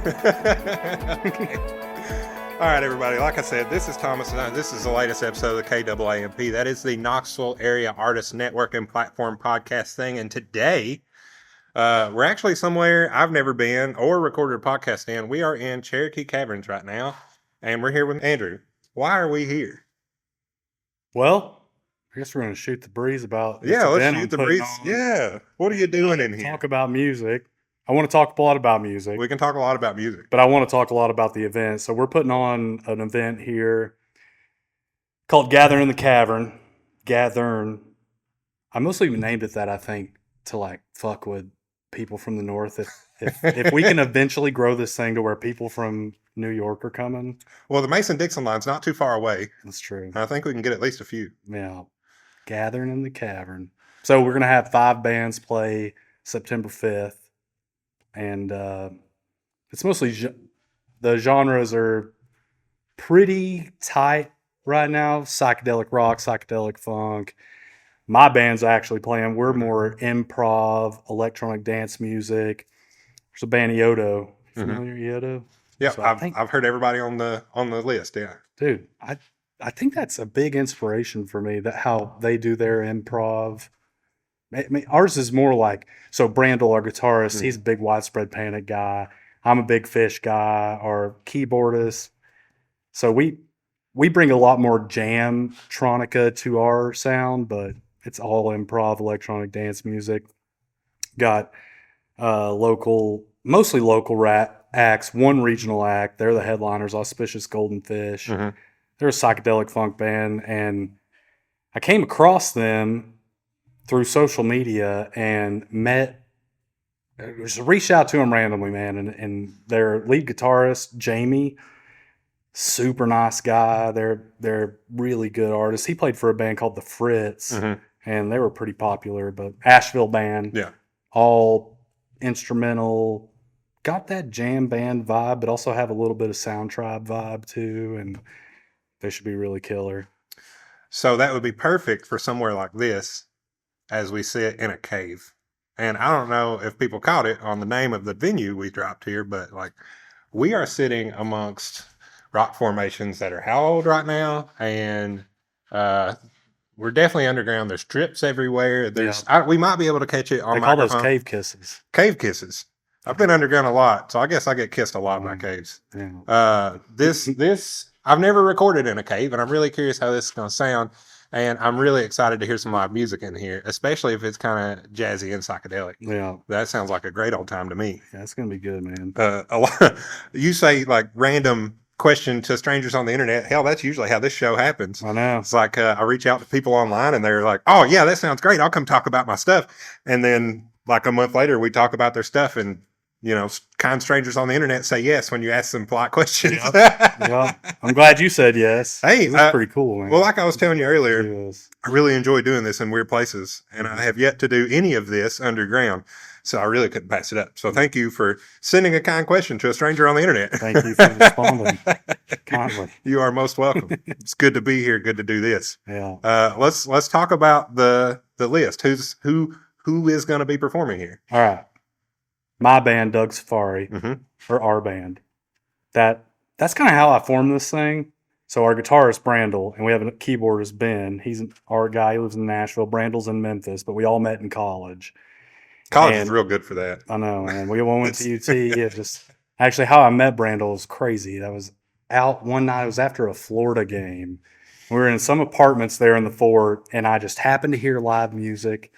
Okay. All right, everybody. Like I said, this is Thomas, and this is the latest episode of the KAAMP. That is the Knoxville Area Artist Network and Platform podcast thing. And today, we're actually somewhere I've never been or recorded a podcast in. We are in Cherokee Caverns right now, and we're here with Andrew. Why are we here? Well, I guess we're going to shoot the breeze about this Let's event shoot the I'm putting breeze. on. Yeah. What are you doing in here? Talk about music. I want to talk a lot about music. We can talk a lot about music. But I want to talk a lot about the event. So we're putting on an event here called Gather in the Cavern. Gathern. I mostly named it that, I think, to like fuck with people from the north. If we can eventually grow this thing to where people from New York are coming. Well, the Mason-Dixon line's not too far away. That's true. I think we can get at least a few. Yeah. Gathering in the Cavern. So we're going to have 5 bands play September 5th. And it's mostly the genres are pretty tight right now. Psychedelic rock, psychedelic funk. My band's actually playing. We're more improv, electronic dance music. There's a band Yodo. Familiar Yodo? Yeah, So I've heard everybody on the list. Yeah, dude, I think that's a big inspiration for me. That how they do their improv. I mean, ours is more like, so Brandel, our guitarist, he's a big Widespread Panic guy. I'm a big Fish guy, our keyboardist. So we bring a lot more jam-tronica to our sound, but it's all improv, electronic dance music. Got mostly local acts, one regional act. They're the headliners, Auspicious Golden Fish. They're a psychedelic funk band, and I came across them through social media and just reached out to them randomly, man. And their lead guitarist, Jamie, super nice guy. They're really good artists. He played for a band called the Fritz, and they were pretty popular, but Asheville band. Yeah. All instrumental, got that jam band vibe, but also have a little bit of Sound Tribe vibe too, and they should be really killer. So that would be perfect for somewhere like this, as we sit in a cave. And I don't know if people caught it on the name of the venue we dropped here, but like we are sitting amongst rock formations that are how old right now? And we're definitely underground. There's drips everywhere. We might be able to catch it on They call microphone. those cave kisses. Cave kisses. I've been underground a lot, so I guess I get kissed a lot by caves. Yeah. This I've never recorded in a cave, and I'm really curious how this is going to sound. And I'm really excited to hear some live music in here, especially if it's kind of jazzy and psychedelic. Yeah. That sounds like a great old time to me. Yeah, it's going to be good, man. A lot, you say like random question to strangers on the internet. Hell, that's usually how this show happens. I know. It's like I reach out to people online and they're like, oh, yeah, that sounds great. I'll come talk about my stuff. And then like a month later, we talk about their stuff, and kind strangers on the internet say yes when you ask them polite questions. Yeah. I'm glad you said yes. Hey, that's pretty cool, man. Well, like I was telling you earlier, Yes. I really enjoy doing this in weird places, and I have yet to do any of this underground, so I really couldn't pass it up. So thank you for sending a kind question to a stranger on the internet. Thank you for responding kindly. You are most welcome. It's good to be here. Good to do this. Yeah. Let's talk about the list. Who is going to be performing here? All right. My band, Doug Safari, or our band. That's kind of how I formed this thing. So our guitarist, Brandel, and we have a keyboardist, Ben. He's our guy. He lives in Nashville. Brandel's in Memphis, but we all met in college. College is real good for that. I know, man. We all went to UT. It just actually how I met Brandel was crazy. I was out one night. It was after a Florida game. We were in some apartments there in the fort, and I just happened to hear live music,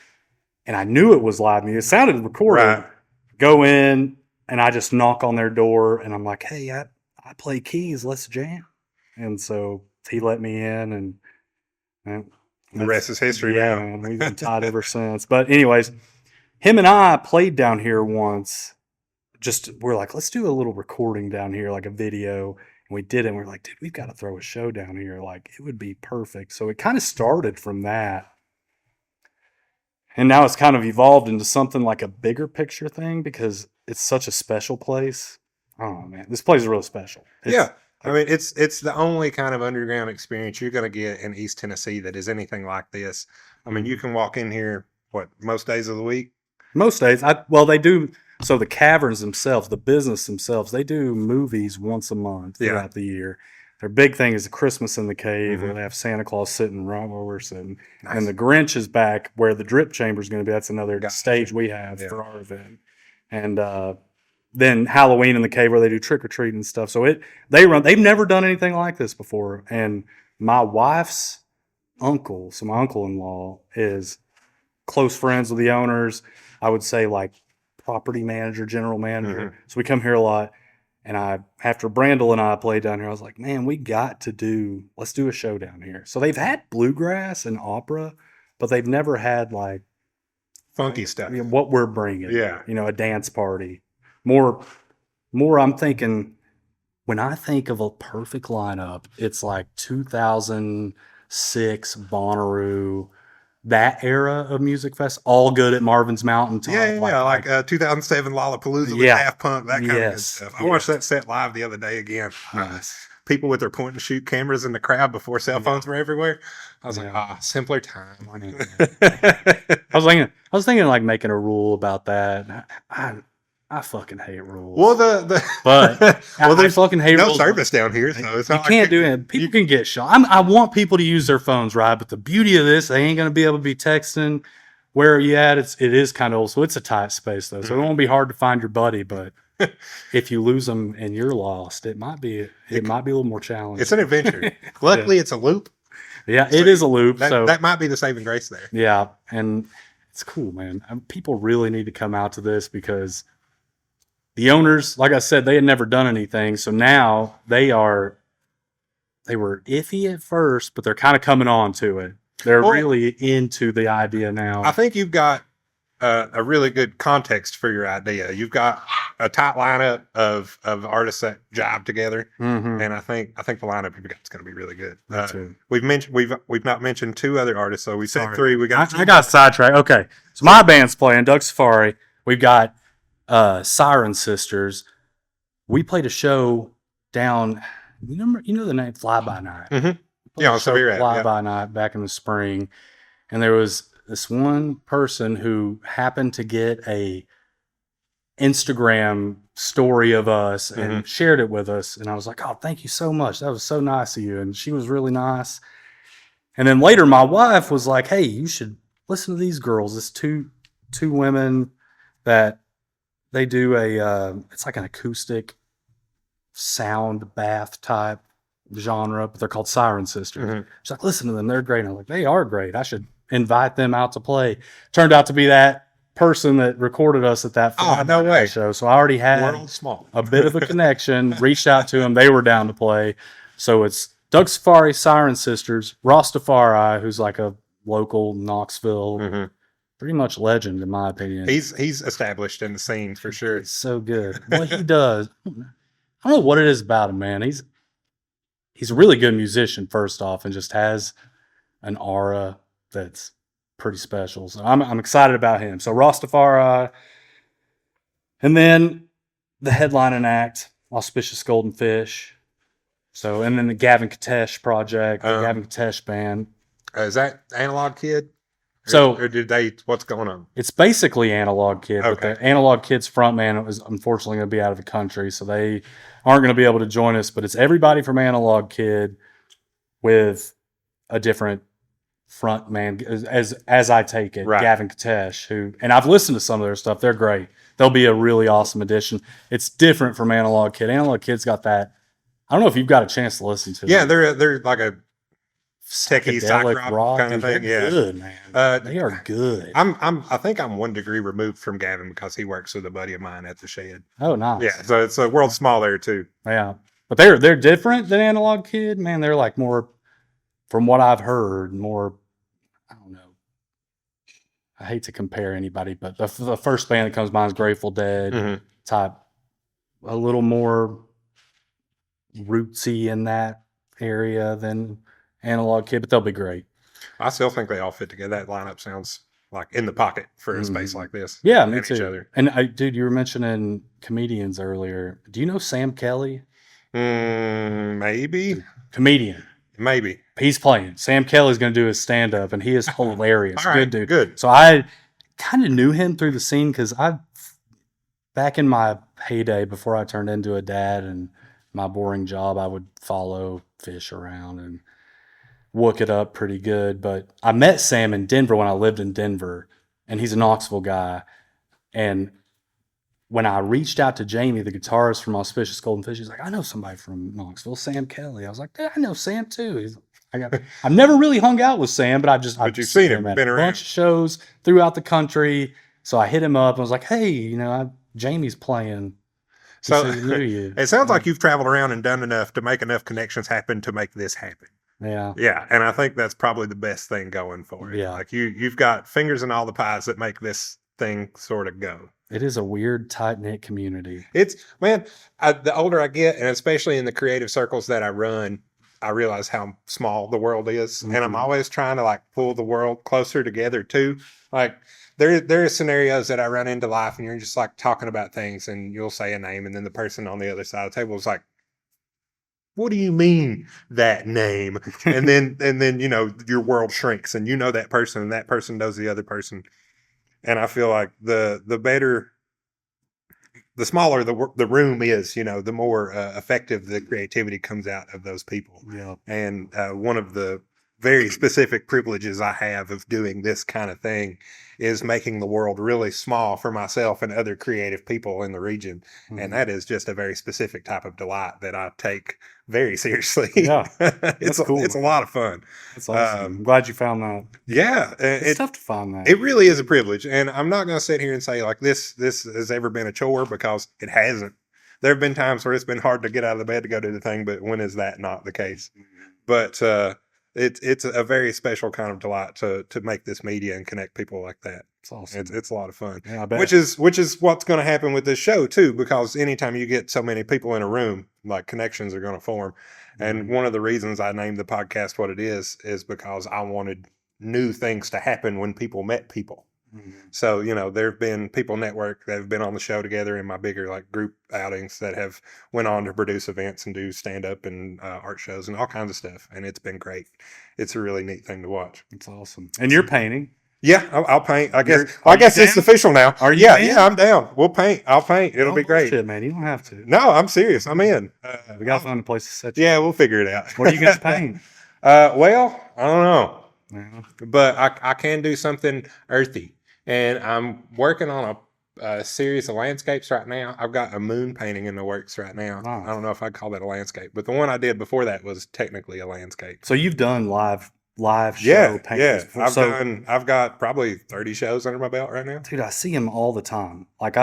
and I knew it was live music. It sounded recorded. Right. Go in, and I just knock on their door, and I'm like, hey, I play keys. Let's jam. And so he let me in, and the rest is history. Yeah, man, we've been tied ever since. But anyways, him and I played down here once. We're like, let's do a little recording down here, like a video. And we did it. And we're like, dude, we've got to throw a show down here. Like, it would be perfect. So it kind of started from that. And now it's kind of evolved into something like a bigger picture thing because it's such a special place. Oh, man. This place is really special. I mean, it's the only kind of underground experience you're going to get in East Tennessee that is anything like this. I mean, you can walk in here, most days of the week? Most days. They do So the Caverns themselves, the business themselves, they do movies once a month throughout the year. Their big thing is the Christmas in the Cave, where they have Santa Claus sitting right where we're sitting. Nice. And the Grinch is back where the drip chamber is going to be. That's another stage we have for our event. And then Halloween in the Cave, where they do trick or treat and stuff. So they've never done anything like this before. And my wife's uncle, so my uncle-in-law, is close friends with the owners. I would say like property manager, general manager. So we come here a lot. And after Brandel and I played down here, I was like, man, let's do a show down here. So they've had bluegrass and opera, but they've never had like funky stuff. What we're bringing. Yeah. A dance party. More I'm thinking, when I think of a perfect lineup, it's like 2006 Bonnaroo, that era of music fest, all good at Marvin's Mountain Top. Like 2007 Lollapalooza with Daft Punk, that kind of good stuff. I watched that set live the other day again. Nice. People with their point and shoot cameras in the crowd before cell phones were everywhere. I was like, simpler time. I was thinking like making a rule about that. I fucking hate rules. Well, I fucking hate no rules. service down here, so it's not you can't do it. People can get shot. I want people to use their phones, right? But the beauty of this, they ain't gonna be able to be texting. Where are you at? It is kind of old, so it's a tight space though. So it won't be hard to find your buddy. But if you lose them and you're lost, it might be a little more challenging. It's an adventure. Luckily, it's a loop. Yeah, it is a loop. That might be the saving grace there. Yeah, and it's cool, man. People really need to come out to this because the owners, like I said, they had never done anything. So now they were iffy at first, but they're kind of coming on to it. They're really into the idea now. I think you've got a really good context for your idea. You've got a tight lineup of artists that jive together, and I think the lineup you've got is going to be really good. We've not mentioned two other artists, so we said three. I got sidetracked. Okay, so my band's playing Auspicious. We've got Siren Sisters. We played a show down. You know the name Fly By Night. Yeah, so you're Fly By Night back in the spring, and there was this one person who happened to get a Instagram story of us and shared it with us, and I was like, "Oh, thank you so much. That was so nice of you." And she was really nice. And then later, my wife was like, "Hey, you should listen to these girls. It's two women that." They do it's like an acoustic sound bath type genre, but they're called Siren Sisters. She's like, listen to them, they're great. And I'm like, they are great. I should invite them out to play. Turned out to be that person that recorded us at that no way show. So I already had a bit of a connection, reached out to them. They were down to play. So it's Auspicious, Siren Sisters, Rossdafareye, who's like a local Knoxville pretty much legend in my opinion. He's established in the scene for sure. It's so good. What he does, I don't know what it is about him, man. He's a really good musician, first off, and just has an aura that's pretty special. So I'm excited about him. So Rossdafareye, and then the headlining act, Auspicious Golden Fish. So and then the Gavin Kattesh project, the Gavin Kattesh band. Is that Analog Kid? Or did they? What's going on? It's basically Analog Kid, but the Analog Kid's frontman was unfortunately going to be out of the country, so they aren't going to be able to join us. But it's everybody from Analog Kid with a different frontman, as I take it, Gavin Kattesh, and I've listened to some of their stuff. They're great. They'll be a really awesome addition. It's different from Analog Kid. Analog Kid's got that. I don't know if you've got a chance to listen to them. Yeah, they're like a techie psych rock kind of thing. They're good, man. They are good. I think I'm 1 degree removed from Gavin because he works with a buddy of mine at the shed. Oh, nice. Yeah, so it's a world small there too. Yeah, but they're different than Analog Kid, man. They're like more, from what I've heard, more. I don't know. I hate to compare anybody, but the first band that comes to mind is Grateful Dead type, a little more rootsy in that area than Analog Kid, but they'll be great. I still think they all fit together. That lineup sounds like in the pocket for a space like this. Yeah, me too. Each other. And dude, you were mentioning comedians earlier. Do you know Sam Kelly? Maybe. Comedian. Maybe. He's playing. Sam Kelly's going to do his stand-up, and he is hilarious. All right, good dude. Good. So I kind of knew him through the scene because back in my heyday before I turned into a dad and my boring job, I would follow fish around and look it up pretty good. But I met Sam in Denver when I lived in Denver, and he's a Knoxville guy. And when I reached out to Jamie, the guitarist from Auspicious Golden Fish, he's like, I know somebody from Knoxville, Sam Kelly. I was like, yeah, I know Sam too. I've never really hung out with Sam, but I've you've seen him, at been a around. bunch of shows throughout the country. So I hit him up and was like, hey, Jamie's playing. He So said he knew you. it sounds like you've traveled around and done enough to make enough connections happen to make this happen. Yeah. Yeah, and I think that's probably the best thing going for it. Yeah. Like you've got fingers in all the pies that make this thing sort of go. It is a weird, tight-knit community. It's, man, the older I get, and especially in the creative circles that I run, I realize how small the world is. And I'm always trying to like pull the world closer together too. Like there are scenarios that I run into life and you're just like talking about things and you'll say a name and then the person on the other side of the table is like, what do you mean that name? And then your world shrinks and that person and that person knows the other person. And I feel like the smaller the room is, the more effective the creativity comes out of those people. Yeah. And one of the very specific privileges I have of doing this kind of thing is making the world really small for myself and other creative people in the region. Mm-hmm. And that is just a very specific type of delight that I take very seriously. Yeah. It's cool. It's a lot of fun. That's awesome. I'm glad you found that. Yeah. It's tough to find that. It really is a privilege. And I'm not going to sit here and say like this has ever been a chore, because it hasn't. There have been times where it's been hard to get out of the bed to go do the thing, but when is that not the case? But it's a very special kind of delight to make this media and connect people like that. It's awesome. It's a lot of fun. Yeah, I bet. Which is what's going to happen with this show too, because anytime you get so many people in a room, like connections are going to form. And one of the reasons I named the podcast what it is because I wanted new things to happen when people met people. So, there have been people network that have been on the show together in my bigger like group outings that have went on to produce events and do stand up and art shows and all kinds of stuff. And it's been great. It's a really neat thing to watch. It's awesome. And you're painting. Yeah, I'll paint. I guess it's official now. Are you? Yeah, I'm down. We'll paint. I'll paint. It'll be great. Shit, man, you don't have to. No, I'm serious. I'm in. We got to find a place to set you. Yeah, we'll figure it out. What are you going to paint? Well, I don't know. Yeah. But I can do something earthy. And I'm working on a series of landscapes right now. I've got a moon painting in the works right now. Nice. I don't know if I'd call that a landscape, but the one I did before that was technically a landscape. So you've done live show paintings before. I've got probably 30 shows under my belt right now. Dude, I see them all the time. Like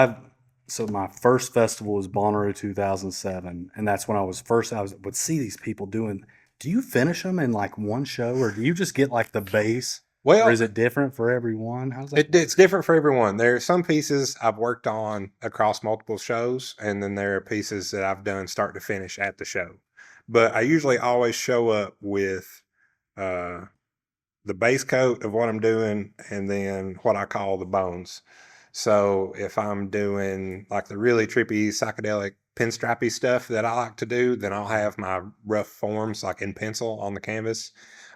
so my first festival was Bonnaroo 2007, and that's when I would see these people doing. Do you finish them in like one show, or do you just get like the base? Well, or is it different for everyone? How's that? It's different for everyone. There are some pieces I've worked on across multiple shows, and then there are pieces that I've done start to finish at the show. But I usually always show up with the base coat of what I'm doing and then what I call the bones. So if I'm doing like the really trippy psychedelic pinstripey stuff that I like to do, then I'll have my rough forms like in pencil on the canvas.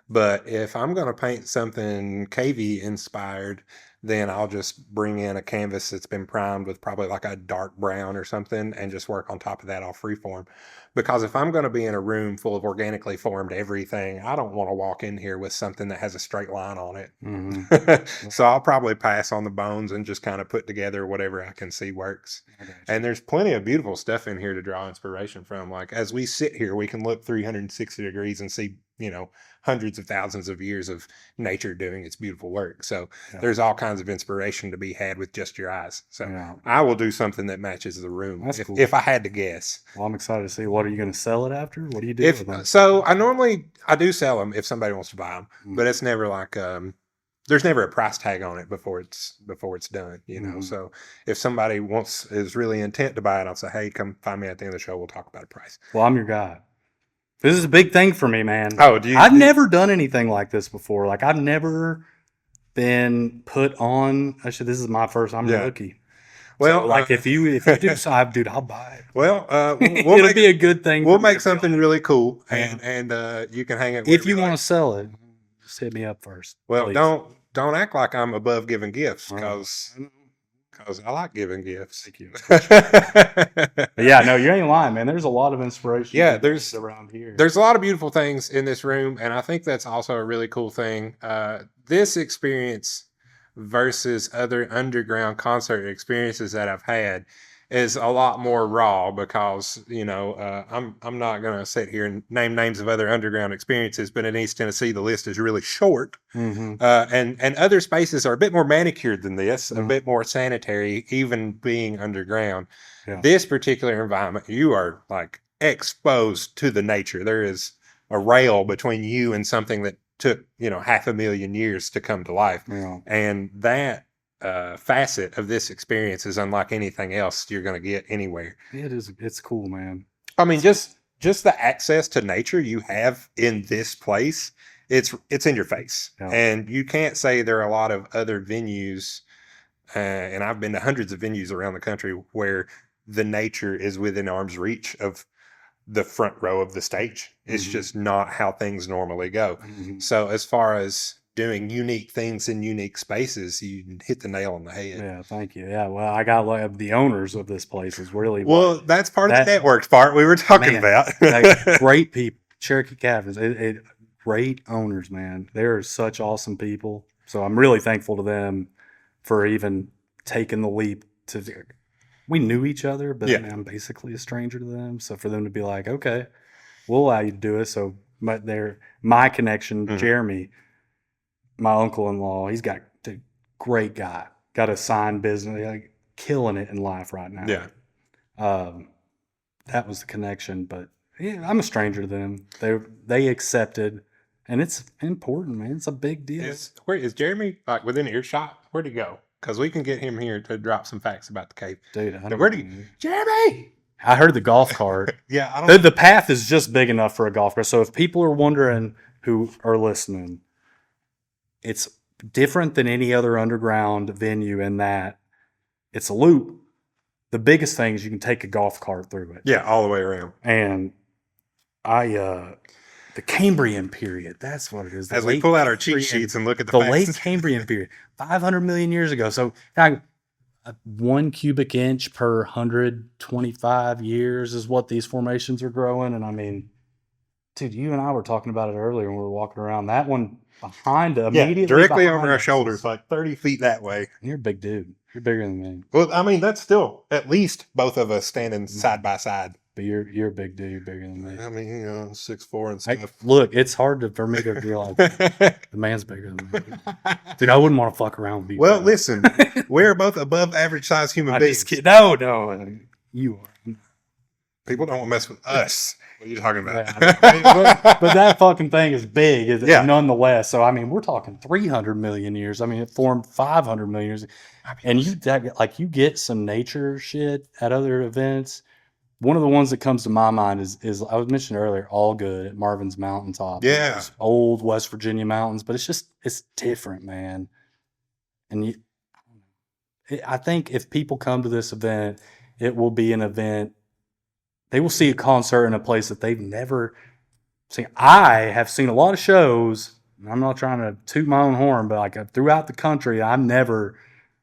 But if I'm going to paint something cavey inspired, then I'll just bring in a canvas that's been primed with probably like a dark brown or something and just work on top of that off freeform. Because if I'm going to be in a room full of organically formed everything, I don't want to walk in here with something that has a straight line on it. Mm-hmm. So I'll probably pass on the bones and just kind of put together whatever I can see works. And there's plenty of beautiful stuff in here to draw inspiration from. Like as we sit here, we can look 360 degrees and see, hundreds of thousands of years of nature doing its beautiful work. So there's all kinds of inspiration to be had with just your eyes. So I will do something that matches the room. That's cool. If I had to guess. Well, I'm excited to see. What are you going to sell it after? What do you do with them? So I do sell them if somebody wants to buy them, but it's never like, there's never a price tag on it before it's done, So if somebody is really intent to buy it, I'll say, hey, come find me at the end of the show. We'll talk about a price. Well, I'm your guy. This is a big thing for me, man. Oh, I've never done anything like this before. Like I've never been put on. Actually, this is my first. I'm a rookie. Well, so, like if you do so, dude, I'll buy it. Well, it'll be a good thing. We'll make something really cool, and you can hang it. If you want to sell it, just hit me up first. Well, please. Don't act like I'm above giving gifts, because Because I like giving gifts. Thank you. But yeah, no, you ain't lying, man. There's a lot of inspiration. Yeah, there's around here. There's a lot of beautiful things in this room, and I think that's also a really cool thing. This experience versus other underground concert experiences that I've had is a lot more raw because I'm not gonna sit here and name names of other underground experiences, but in East Tennessee the list is really short. Mm-hmm. And other spaces are a bit more manicured than this, Mm-hmm. a bit more sanitary, even being underground. Yeah. This particular environment, you are like exposed to the nature. There is a rail between you and something that took 500,000 years to come to life. Yeah. And that facet of this experience is unlike anything else you're going to get anywhere. It is. It's cool, man. I mean, just the access to nature you have in this place, it's in your face. Yeah. And you can't say there are a lot of other venues, and I've been to hundreds of venues around the country where the nature is within arm's reach of the front row of the stage. It's just not how things normally go. Mm-hmm. So as far as doing unique things in unique spaces, you hit the nail on the head. Yeah, thank you. Yeah, well, I got like the owners of this place is really Well, that's part of the network part we were talking about. Like, great people, Cherokee Caverns, great owners, man. They're such awesome people. So I'm really thankful to them for even taking the leap to. We knew each other, but I'm basically a stranger to them. So for them to be like, okay, we'll allow you to do it. So my connection, Jeremy, my uncle-in-law, he's got a great guy, got a sign business, like, killing it in life right now. Yeah. That was the connection, but yeah, I'm a stranger to them. They accepted, and it's important, man. It's a big deal. Is Jeremy like within earshot? Where'd he go? Because we can get him here to drop some facts about the cave. Dude, Jeremy? I heard the golf cart. Yeah, I don't. The path is just big enough for a golf cart. So if people are wondering who are listening, it's different than any other underground venue in that it's a loop. The biggest thing is you can take a golf cart through it. Yeah, all the way around. And the Cambrian period, that's what it is. As we pull out our cheat sheets and look at the facts. Late Cambrian period, 500 million years ago. So now, 1 cubic inch per 125 years is what these formations are growing. And I mean, dude, you and I were talking about it earlier when we were walking around. That one behind us, immediately directly over our shoulders, like 30 feet that way. You're a big dude. You're bigger than me. Well, I mean, that's still at least both of us standing side by side. But you're a big dude. You're bigger than me. I mean, 6'4" and stuff. Look, it's hard for me to realize the man's bigger than me. Dude, I wouldn't want to fuck around with you. Well, listen, we're both above average size human beings. No, you are. People don't want to mess with us. What are you talking about? Yeah, but that fucking thing is big, nonetheless. So I mean, we're talking 300 million years. I mean, it formed 500 million years, and you get some nature shit at other events. One of the ones that comes to my mind is I was mentioning earlier, All Good at Marvin's Mountaintop. Yeah. Those old West Virginia mountains, but it's different, man. And I think if people come to this event, it will be an event. They will see a concert in a place that they've never seen. I have seen a lot of shows. I'm not trying to toot my own horn, but like throughout the country,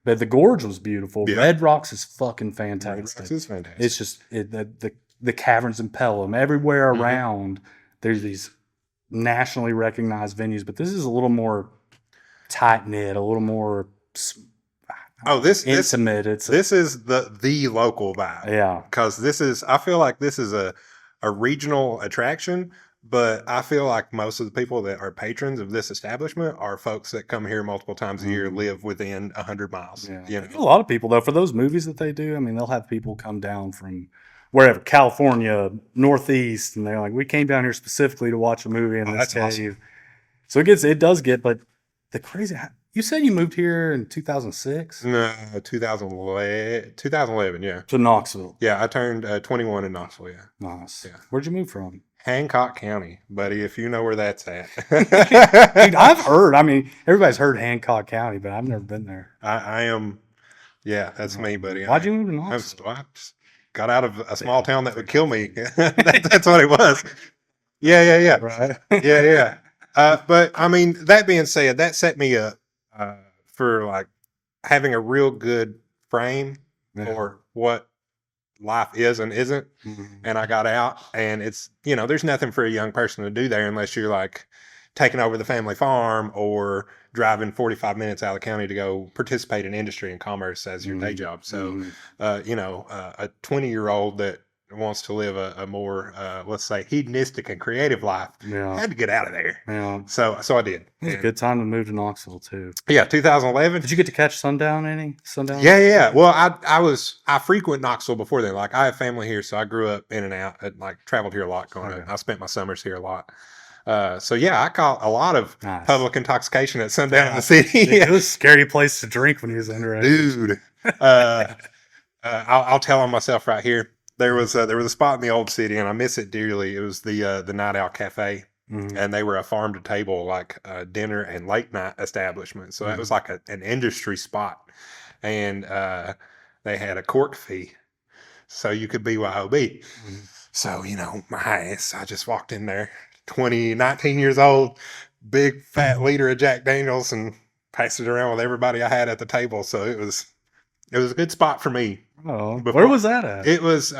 but the Gorge was beautiful. Yeah. Red Rocks is fucking fantastic. Red Rocks is fantastic. It's just the Caverns in Pelham. Everywhere around, there's these nationally recognized venues, but this is a little more tight-knit, a little more intimate. This is the local vibe. Yeah. Because I feel like this is a regional attraction, but I feel like most of the people that are patrons of this establishment are folks that come here multiple times a year, live within 100 miles. Yeah. A lot of people, though, for those movies that they do, I mean, they'll have people come down from wherever, California, Northeast, and they're like, we came down here specifically to watch a movie in this cave. Awesome. So it does get, but the crazy, you said you moved here in 2006? No, 2011, yeah. To Knoxville? Yeah, I turned 21 in Knoxville, yeah. Nice. Yeah. Where'd you move from? Hancock County, buddy, if you know where that's at. Dude, I've heard. I mean, everybody's heard Hancock County, but I've never been there. I am, yeah, that's me, buddy. Why'd you move to Knoxville? I just got out of a small town that would kill me. That's what it was. Yeah. Right. Yeah. But, I mean, that being said, that set me up for, like, having a real good frame Yeah. for what life is and isn't. And I got out, and it's, there's nothing for a young person to do there unless you're like taking over the family farm or driving 45 minutes out of the county to go participate in industry and commerce as your day job. So, a 20-year-old that wants to live a more, let's say, hedonistic and creative life had to get out of there. Yeah. So I did. It was a good time to move to Knoxville too. Yeah, 2011. Did you get to catch sundown? Yeah. Well, I frequent Knoxville before then. Like, I have family here, so I grew up in and out. And, like, traveled here a lot. I spent my summers here a lot. So yeah, I caught a lot of public intoxication at sundown in the city. It was a scary place to drink when he was underage. Dude. I'll tell on myself right here. There was a spot in the old city, and I miss it dearly. It was the Night Owl Cafe. And they were a farm to table, like, dinner and late night establishment. So that was like an industry spot. And they had a cork fee, so you could BYOB. So, my ass, I just walked in there, 19 years old, big fat liter of Jack Daniels, and passed it around with everybody I had at the table. So it was a good spot for me. Oh, where was that at? It was,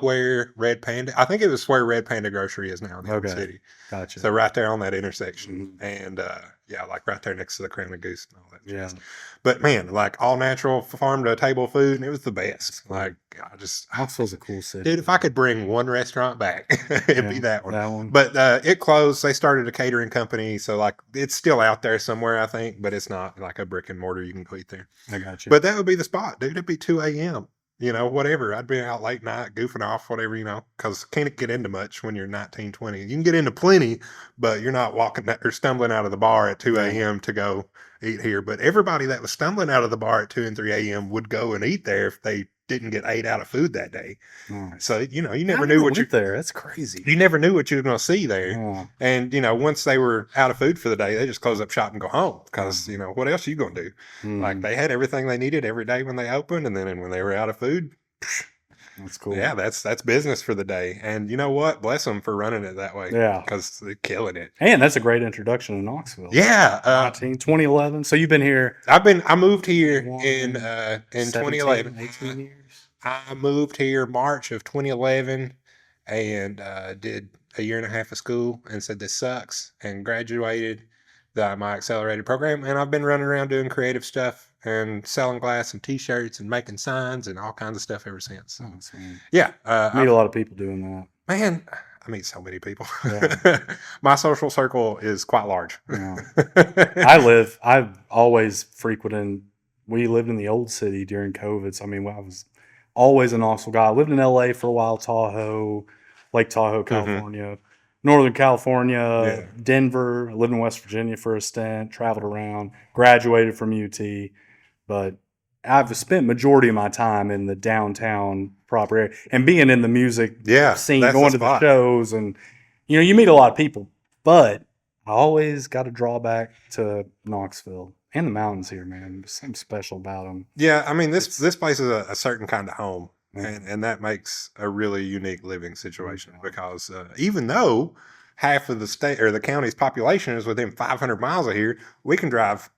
where Red Panda, I think it was where Red Panda Grocery is now in the old city. Gotcha. So right there on that intersection. And, like right there next to the Crown and Goose and all that. Yeah. But man, like, all natural farm to table food, and it was the best. Cool. Like, Knoxville's a cool city. Dude, if I could bring one restaurant back, it'd be that one. That one. But it closed. They started a catering company, so, like, it's still out there somewhere, I think, but it's not like a brick and mortar you can go eat there. I got you. But that would be the spot, dude. It'd be 2 a.m. Whatever. I'd be out late night, goofing off, whatever, because can't get into much when you're 19, 20. You can get into plenty, but you're not walking or stumbling out of the bar at 2 a.m. to go eat here. But everybody that was stumbling out of the bar at 2 and 3 a.m. would go and eat there if they didn't get 8 out of food that day. Nice. So, you never knew what there. That's crazy. You never knew what you were going to see there. Oh. And, once they were out of food for the day, they just close up shop and go home because, what else are you going to do? Like, they had everything they needed every day when they opened. And then when they were out of food, that's cool. Yeah, that's business for the day. And you know what? Bless them for running it that way. Yeah. Because they're killing it. And that's a great introduction to Knoxville. Yeah. 2011. So you've been here. I moved here in 2011. 18 years. I moved here March of 2011 and did a year and a half of school and said this sucks and graduated my accelerated program. And I've been running around doing creative stuff and selling glass and T-shirts and making signs and all kinds of stuff ever since. Oh, sweet. Yeah. I meet a lot of people doing that. Man, I meet so many people. Yeah. My social circle is quite large. Yeah. I've always frequented, we lived in the old city during COVID. So, I was always a Knoxville guy. I lived in LA for a while, Lake Tahoe, California, Northern California, Denver. I lived in West Virginia for a stint, traveled around, graduated from UT. But I've spent majority of my time in the downtown proper area and being in the music scene, going to the shows. And, you meet a lot of people. But I always got a drawback to Knoxville. And the mountains here, man. There's something special about them. Yeah, this place is a certain kind of home. And that makes a really unique living situation because even though half of the state or the county's population is within 500 miles of here, we can drive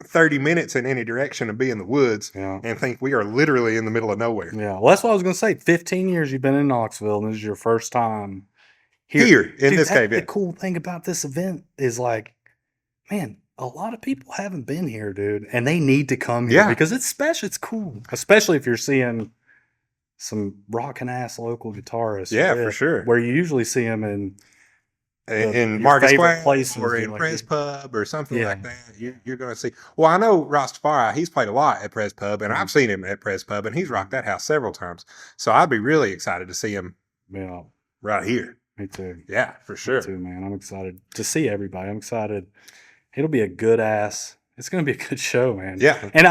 30 minutes in any direction and be in the woods and think we are literally in the middle of nowhere. Yeah, well, that's what I was going to say. 15 years you've been in Knoxville, and this is your first time here in this cave. The cool thing about this event is, like, man, a lot of people haven't been here, dude, and they need to come here because it's special. It's cool, especially if you're seeing some rockin' ass local guitarists. Yeah, for sure. Where you usually see them in Market Square places or in Press Pub or something like that. You're going to see. Well, I know Rossdafareye, he's played a lot at Press Pub, and I've seen him at Press Pub, and he's rocked that house several times. So I'd be really excited to see him right here. Me too. Yeah, for sure. Me too, man. I'm excited to see everybody. I'm excited. It'll be a good ass. It's going to be a good show, man. Yeah. And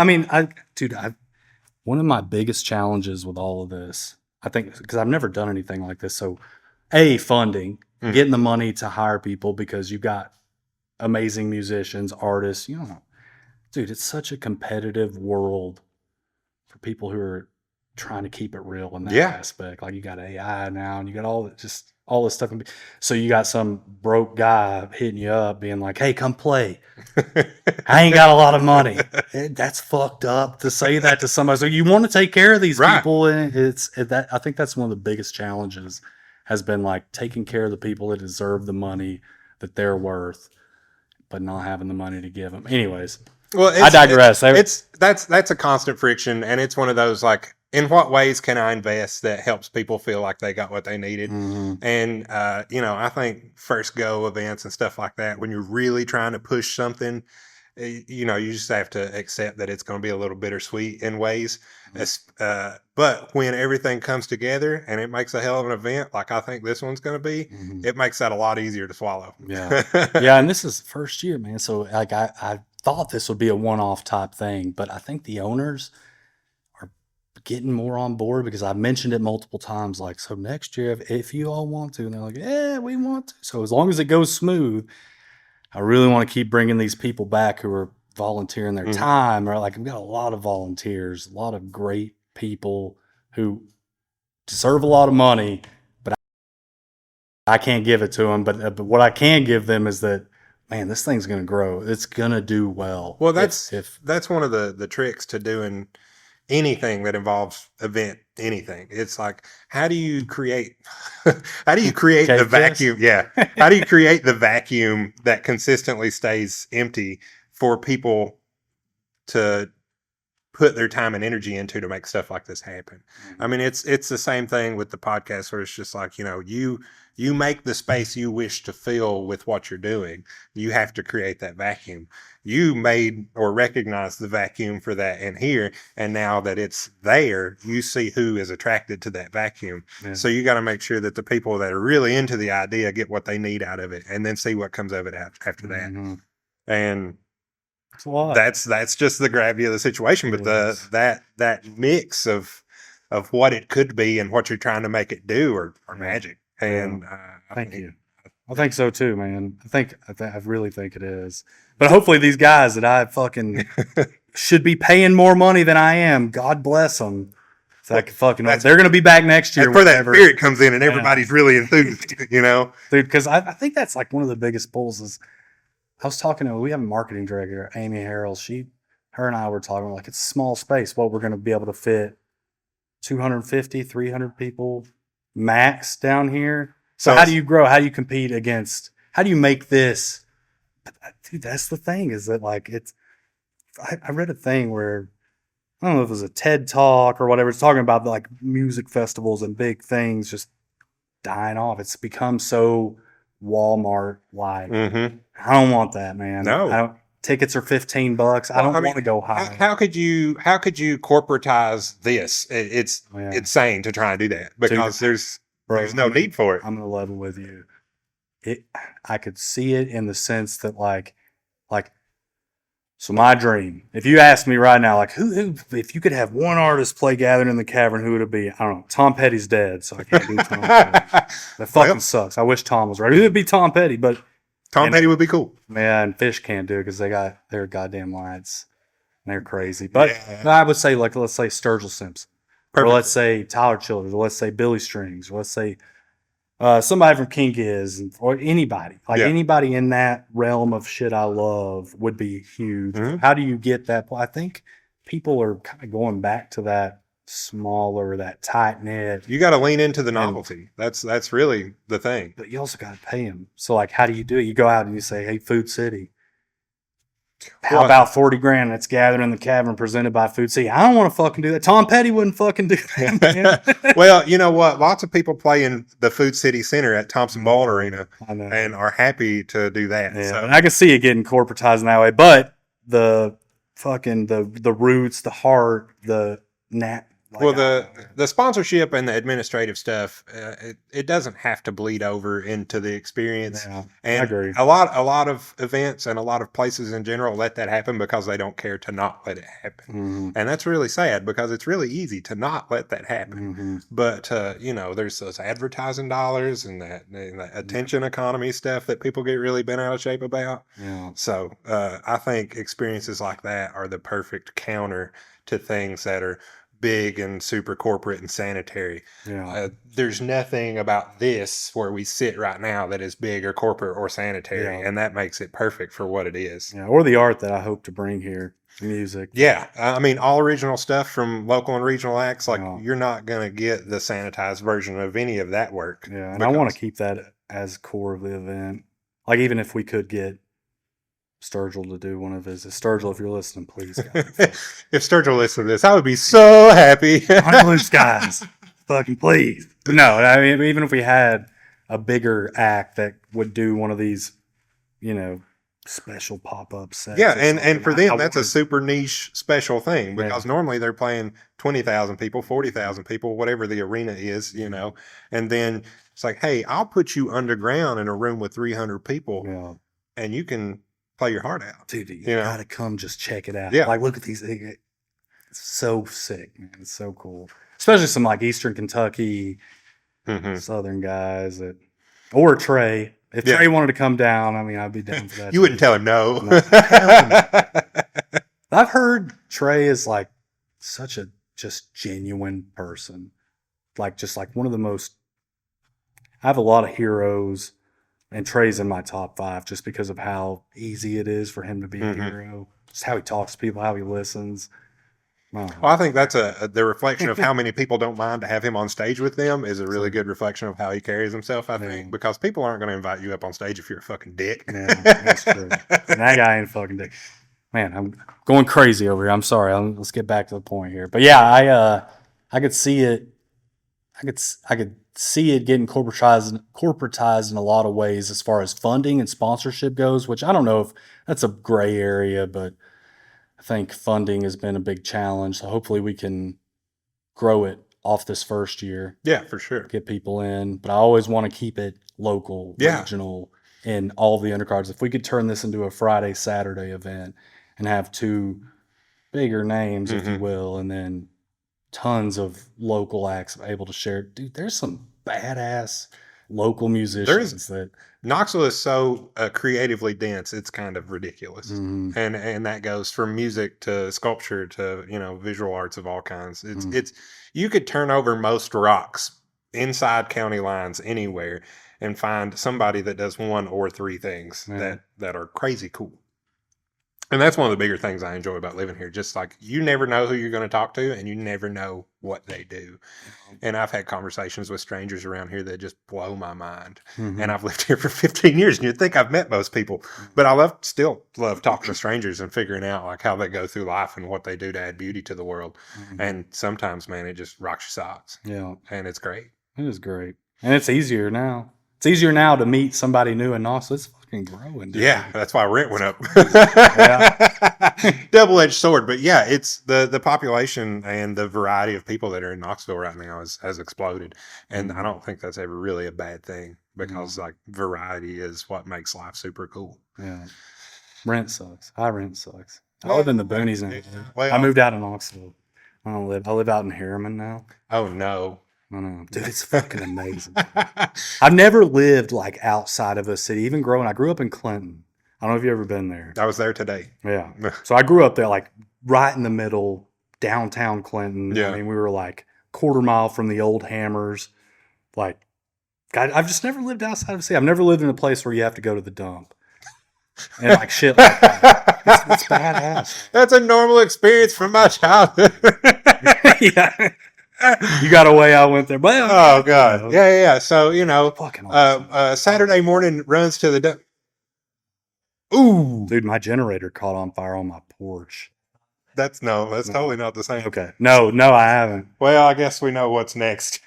one of my biggest challenges with all of this, I think, because I've never done anything like this. So, funding, getting the money to hire people because you've got amazing musicians, artists. Dude, it's such a competitive world for people who are trying to keep it real in that aspect. Like, you got AI now, and you got all that. Just all this stuff. So you got some broke guy hitting you up being like, hey, come play. I ain't got a lot of money. That's fucked up to say that to somebody. So you want to take care of these Right. people. And I think that's one of the biggest challenges has been like taking care of the people that deserve the money that they're worth, but not having the money to give them. Anyways, Well, I digress. That's a constant friction, and it's one of those like, in what ways can I invest that helps people feel like they got what they needed? Mhm. And I think first go events and stuff like that, when you're really trying to push something, you just have to accept that it's going to be a little bittersweet in ways. But when everything comes together and it makes a hell of an event, like I think this one's going to be, it makes that a lot easier to swallow. Yeah. Yeah. And this is the first year, man. So like I thought this would be a one-off type thing, but I think the owners are getting more on board because I've mentioned it multiple times. Like, so next year, if you all want to, and they're like, yeah, we want to. So as long as it goes smooth, I really want to keep bringing these people back who are volunteering their time. Or like, we've got a lot of volunteers, a lot of great people who deserve a lot of money, but I can't give it to them. But what I can give them is that, man, this thing's going to grow. It's going to do well. Well, that's one of the tricks to doing anything that involves anything. It's like, how do you create the vacuum? Yeah. How do you create the vacuum that consistently stays empty for people to put their time and energy into to make stuff like this happen? I mean, it's the same thing with the podcast where it's just like, you make the space you wish to fill with what you're doing. You have to create that vacuum. You made or recognized the vacuum for that in here. And now that it's there, you see who is attracted to that vacuum. Yeah. So you got to make sure that the people that are really into the idea get what they need out of it, and then see what comes of it after that. And that's just the gravity of the situation. But that mix of what it could be and what you're trying to make it do are magic. And thank you. I think so too, man. I really think it is. But hopefully these guys that I fucking should be paying more money than I am, God bless them. They're going to be back next year. That's where that spirit comes in and everybody's really enthused, Dude, because I think that's like one of the biggest pulls is, I was talking to, we have a marketing director, Amy Harrell. Her and I were talking, like, it's a small space. Well, we're going to be able to fit 250, 300 people max down here. So how do you grow? How do you compete against, how do you make this? Dude, that's the thing, is that like, I read a thing where, I don't know if it was a TED talk or whatever. It's talking about like music festivals and big things just dying off. It's become so Walmart-like. I don't want that, man. No. Tickets are $15. I don't want to go high. How could you corporatize this? It's insane to try and do that because there's no need for it. I'm gonna level with you. I could see it in the sense that like, so my dream, if you ask me right now, like who, if you could have one artist play Gavin in the Cavern, who would it be? I don't know. Tom Petty's dead, so I can't do Tom Petty. That fucking sucks. I wish Tom was right. It would be Tom Petty, but Tom Petty would be cool. Man, Fish can't do it because they got their goddamn lights. They're crazy. But I would say, like, let's say Sturgill Simpson. Perfect. Or let's say Tyler Childers. Or let's say Billy Strings. Or let's say somebody from King Giz. Or anybody. Like, anybody in that realm of shit I love would be huge. How do you get that? I think people are kind of going back to that smaller, that tight knit. You got to lean into the novelty. That's really the thing. But you also got to pay them. So like, how do you do it? You go out and you say, "Hey, Food City, how about $40,000? Let's gather in the Cavern presented by Food City." I don't want to fucking do that. Tom Petty wouldn't fucking do that. Well, you know what? Lots of people play in the Food City Center at Thompson Ball Arena and are happy to do that. Yeah, so. And I can see it getting corporatized in that way. But the fucking the roots, the heart, the the sponsorship and the administrative stuff, it doesn't have to bleed over into the experience. Yeah, and I agree. A lot of events and a lot of places in general let that happen because they don't care to not let it happen. And that's really sad because it's really easy to not let that happen. But there's those advertising dollars and that attention economy stuff that people get really bent out of shape about. Yeah. So I think experiences like that are the perfect counter to things that are big and super corporate and sanitary. Yeah. There's nothing about this where we sit right now that is big or corporate or sanitary, Yeah. and that makes it perfect for what it is. Yeah. Or the art that I hope to bring here. Music. Yeah, I mean, all original stuff from local and regional acts. Like, Yeah. you're not gonna get the sanitized version of any of that work. Yeah. And I want to keep that as core of the event. Like, even if we could get Sturgill to do one of his. Sturgill, if you're listening, please. If Sturgill listened to this, I would be so happy. On blue skies. Fucking please. But no, I mean, even if we had a bigger act that would do one of these, you know, special pop-up sets. Yeah, and for them, that's a super niche special thing, because Yeah. normally they're playing 20,000 people, 40,000 people, whatever the arena is, you know. And then it's like, hey, I'll put you underground in a room with 300 people, Yeah. and you can play your heart out. Dude, you know? gotta come just check it out. Yeah. Like, look at these. It's so sick, man. It's so cool. Especially some like Eastern Kentucky, Southern guys or Trey. If Trey wanted to come down, I mean, I'd be down for that. You wouldn't tell him no. I've heard Trey is like such a just genuine person. Like, just like one of the most. I have a lot of heroes, and Trey's in my top 5 just because of how easy it is for him to be a hero. Just how he talks to people, how he listens. Well, I think that's the reflection of how many people don't mind to have him on stage with them is a really good reflection of how he carries himself, I think, because people aren't going to invite you up on stage if you're a fucking dick. Yeah, that's true. And that guy ain't a fucking dick. Man, I'm going crazy over here. I'm sorry. Let's get back to the point here. But yeah, I could see it. I could see it getting corporatized in a lot of ways as far as funding and sponsorship goes, which I don't know if that's a gray area, but I think funding has been a big challenge. So hopefully we can grow it off this first year. Yeah, for sure. Get people in. But I always want to keep it local, regional, in all the undercards. If we could turn this into a Friday, Saturday event and have 2 bigger names, if you will, and then tons of local acts able to share. Dude, there's some badass local musicians that Knoxville is so creatively dense, it's kind of ridiculous. And that goes from music to sculpture to, you know, visual arts of all kinds. It's you could turn over most rocks inside county lines anywhere and find somebody that does 1 or 3 things that are crazy cool. And that's one of the bigger things I enjoy about living here. Just like, you never know who you're going to talk to, and you never know what they do. And I've had conversations with strangers around here that just blow my mind. And I've lived here for 15 years, and you'd think I've met most people. But I still love talking to strangers and figuring out like how they go through life and what they do to add beauty to the world. And sometimes, man, it just rocks your socks. Yeah. And it's great. It is great. And it's easier now. It's easier now to meet somebody new in Knoxville. It's fucking growing, dude. Yeah, that's why rent went up. Double-edged sword. But yeah, it's the population and the variety of people that are in Knoxville right now has exploded. And I don't think that's ever really a bad thing, because like, variety is what makes life super cool. Yeah. Rent sucks. High rent sucks. I live in the boonies now. Well, I moved out of Knoxville. I live out in Harriman now. Oh no. I know. Dude, it's fucking amazing. I've never lived like outside of a city, even growing. I grew up in Clinton. I don't know if you've ever been there. I was there today. Yeah. So I grew up there, like right in the middle, downtown Clinton. Yeah. I mean, we were like quarter mile from the old Hammers. Like, I've just never lived outside of a city. I've never lived in a place where you have to go to the dump. And like shit like that. It's badass. That's a normal experience from my childhood. Yeah. You got away, I went there. But, oh, God. Yeah. So, you know, fucking awesome. Saturday morning runs to the dump. Ooh. Dude, my generator caught on fire on my porch. That's totally not the same. Okay. No, I haven't. Well, I guess we know what's next.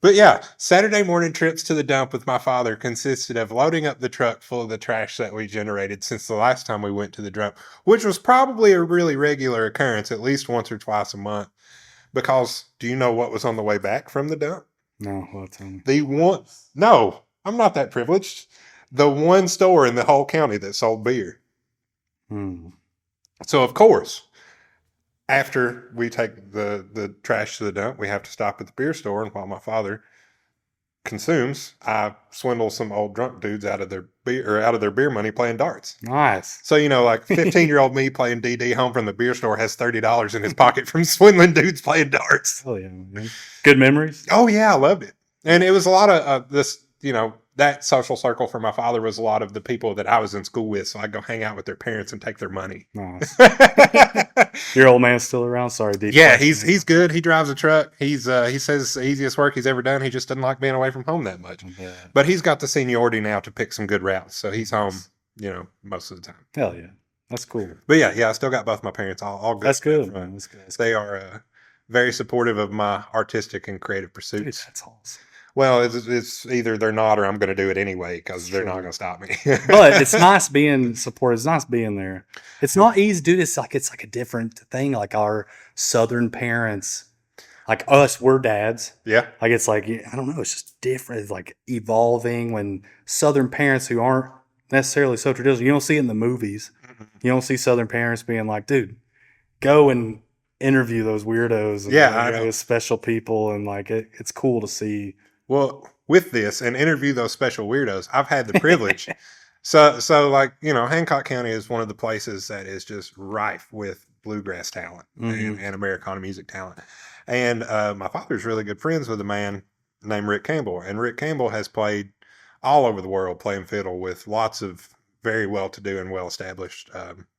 But yeah, Saturday morning trips to the dump with my father consisted of loading up the truck full of the trash that we generated since the last time we went to the dump, which was probably a really regular occurrence, at least once or twice a month. Because do you know what was on the way back from the dump? No, well, tell me. No, I'm not that privileged. The one store in the whole county that sold beer. So, of course, after we take the trash to the dump, we have to stop at the beer store. And while my father consumes, I swindle some old drunk dudes out of their beer money playing darts. Nice. So, like 15-year-old me playing DD home from the beer store has $30 in his pocket from swindling dudes playing darts. Oh, yeah. Man. Good memories? Oh, yeah, I loved it. And it was a lot of this, that social circle for my father was a lot of the people that I was in school with. So I'd go hang out with their parents and take their money. Nice. Your old man's still around? Sorry, deep. Yeah, he's good. He drives a truck. He says it's the easiest work he's ever done. He just doesn't like being away from home that much. Yeah. But he's got the seniority now to pick some good routes. So he's home, most of the time. Hell yeah. That's cool. But yeah, I still got both my parents all good. That's good, man. That's good. They are very supportive of my artistic and creative pursuits. Dude, that's awesome. Well, it's either they're not or I'm going to do it anyway because they're not going to stop me. But it's nice being supported. It's nice being there. It's not easy, dude. It's like a different thing. Like our Southern parents, like us, we're dads. Yeah. Like it's like, I don't know. It's just different. It's like evolving when Southern parents who aren't necessarily so traditional, you don't see it in the movies. You don't see Southern parents being like, dude, go and interview those weirdos. And I know. Those special people. And like, it's cool to see. Well, with this and interview those special weirdos, I've had the privilege. So like, Hancock County is one of the places that is just rife with bluegrass talent and Americana music talent. And my father's really good friends with a man named Rick Campbell. And Rick Campbell has played all over the world playing fiddle with lots of very well-to-do and well-established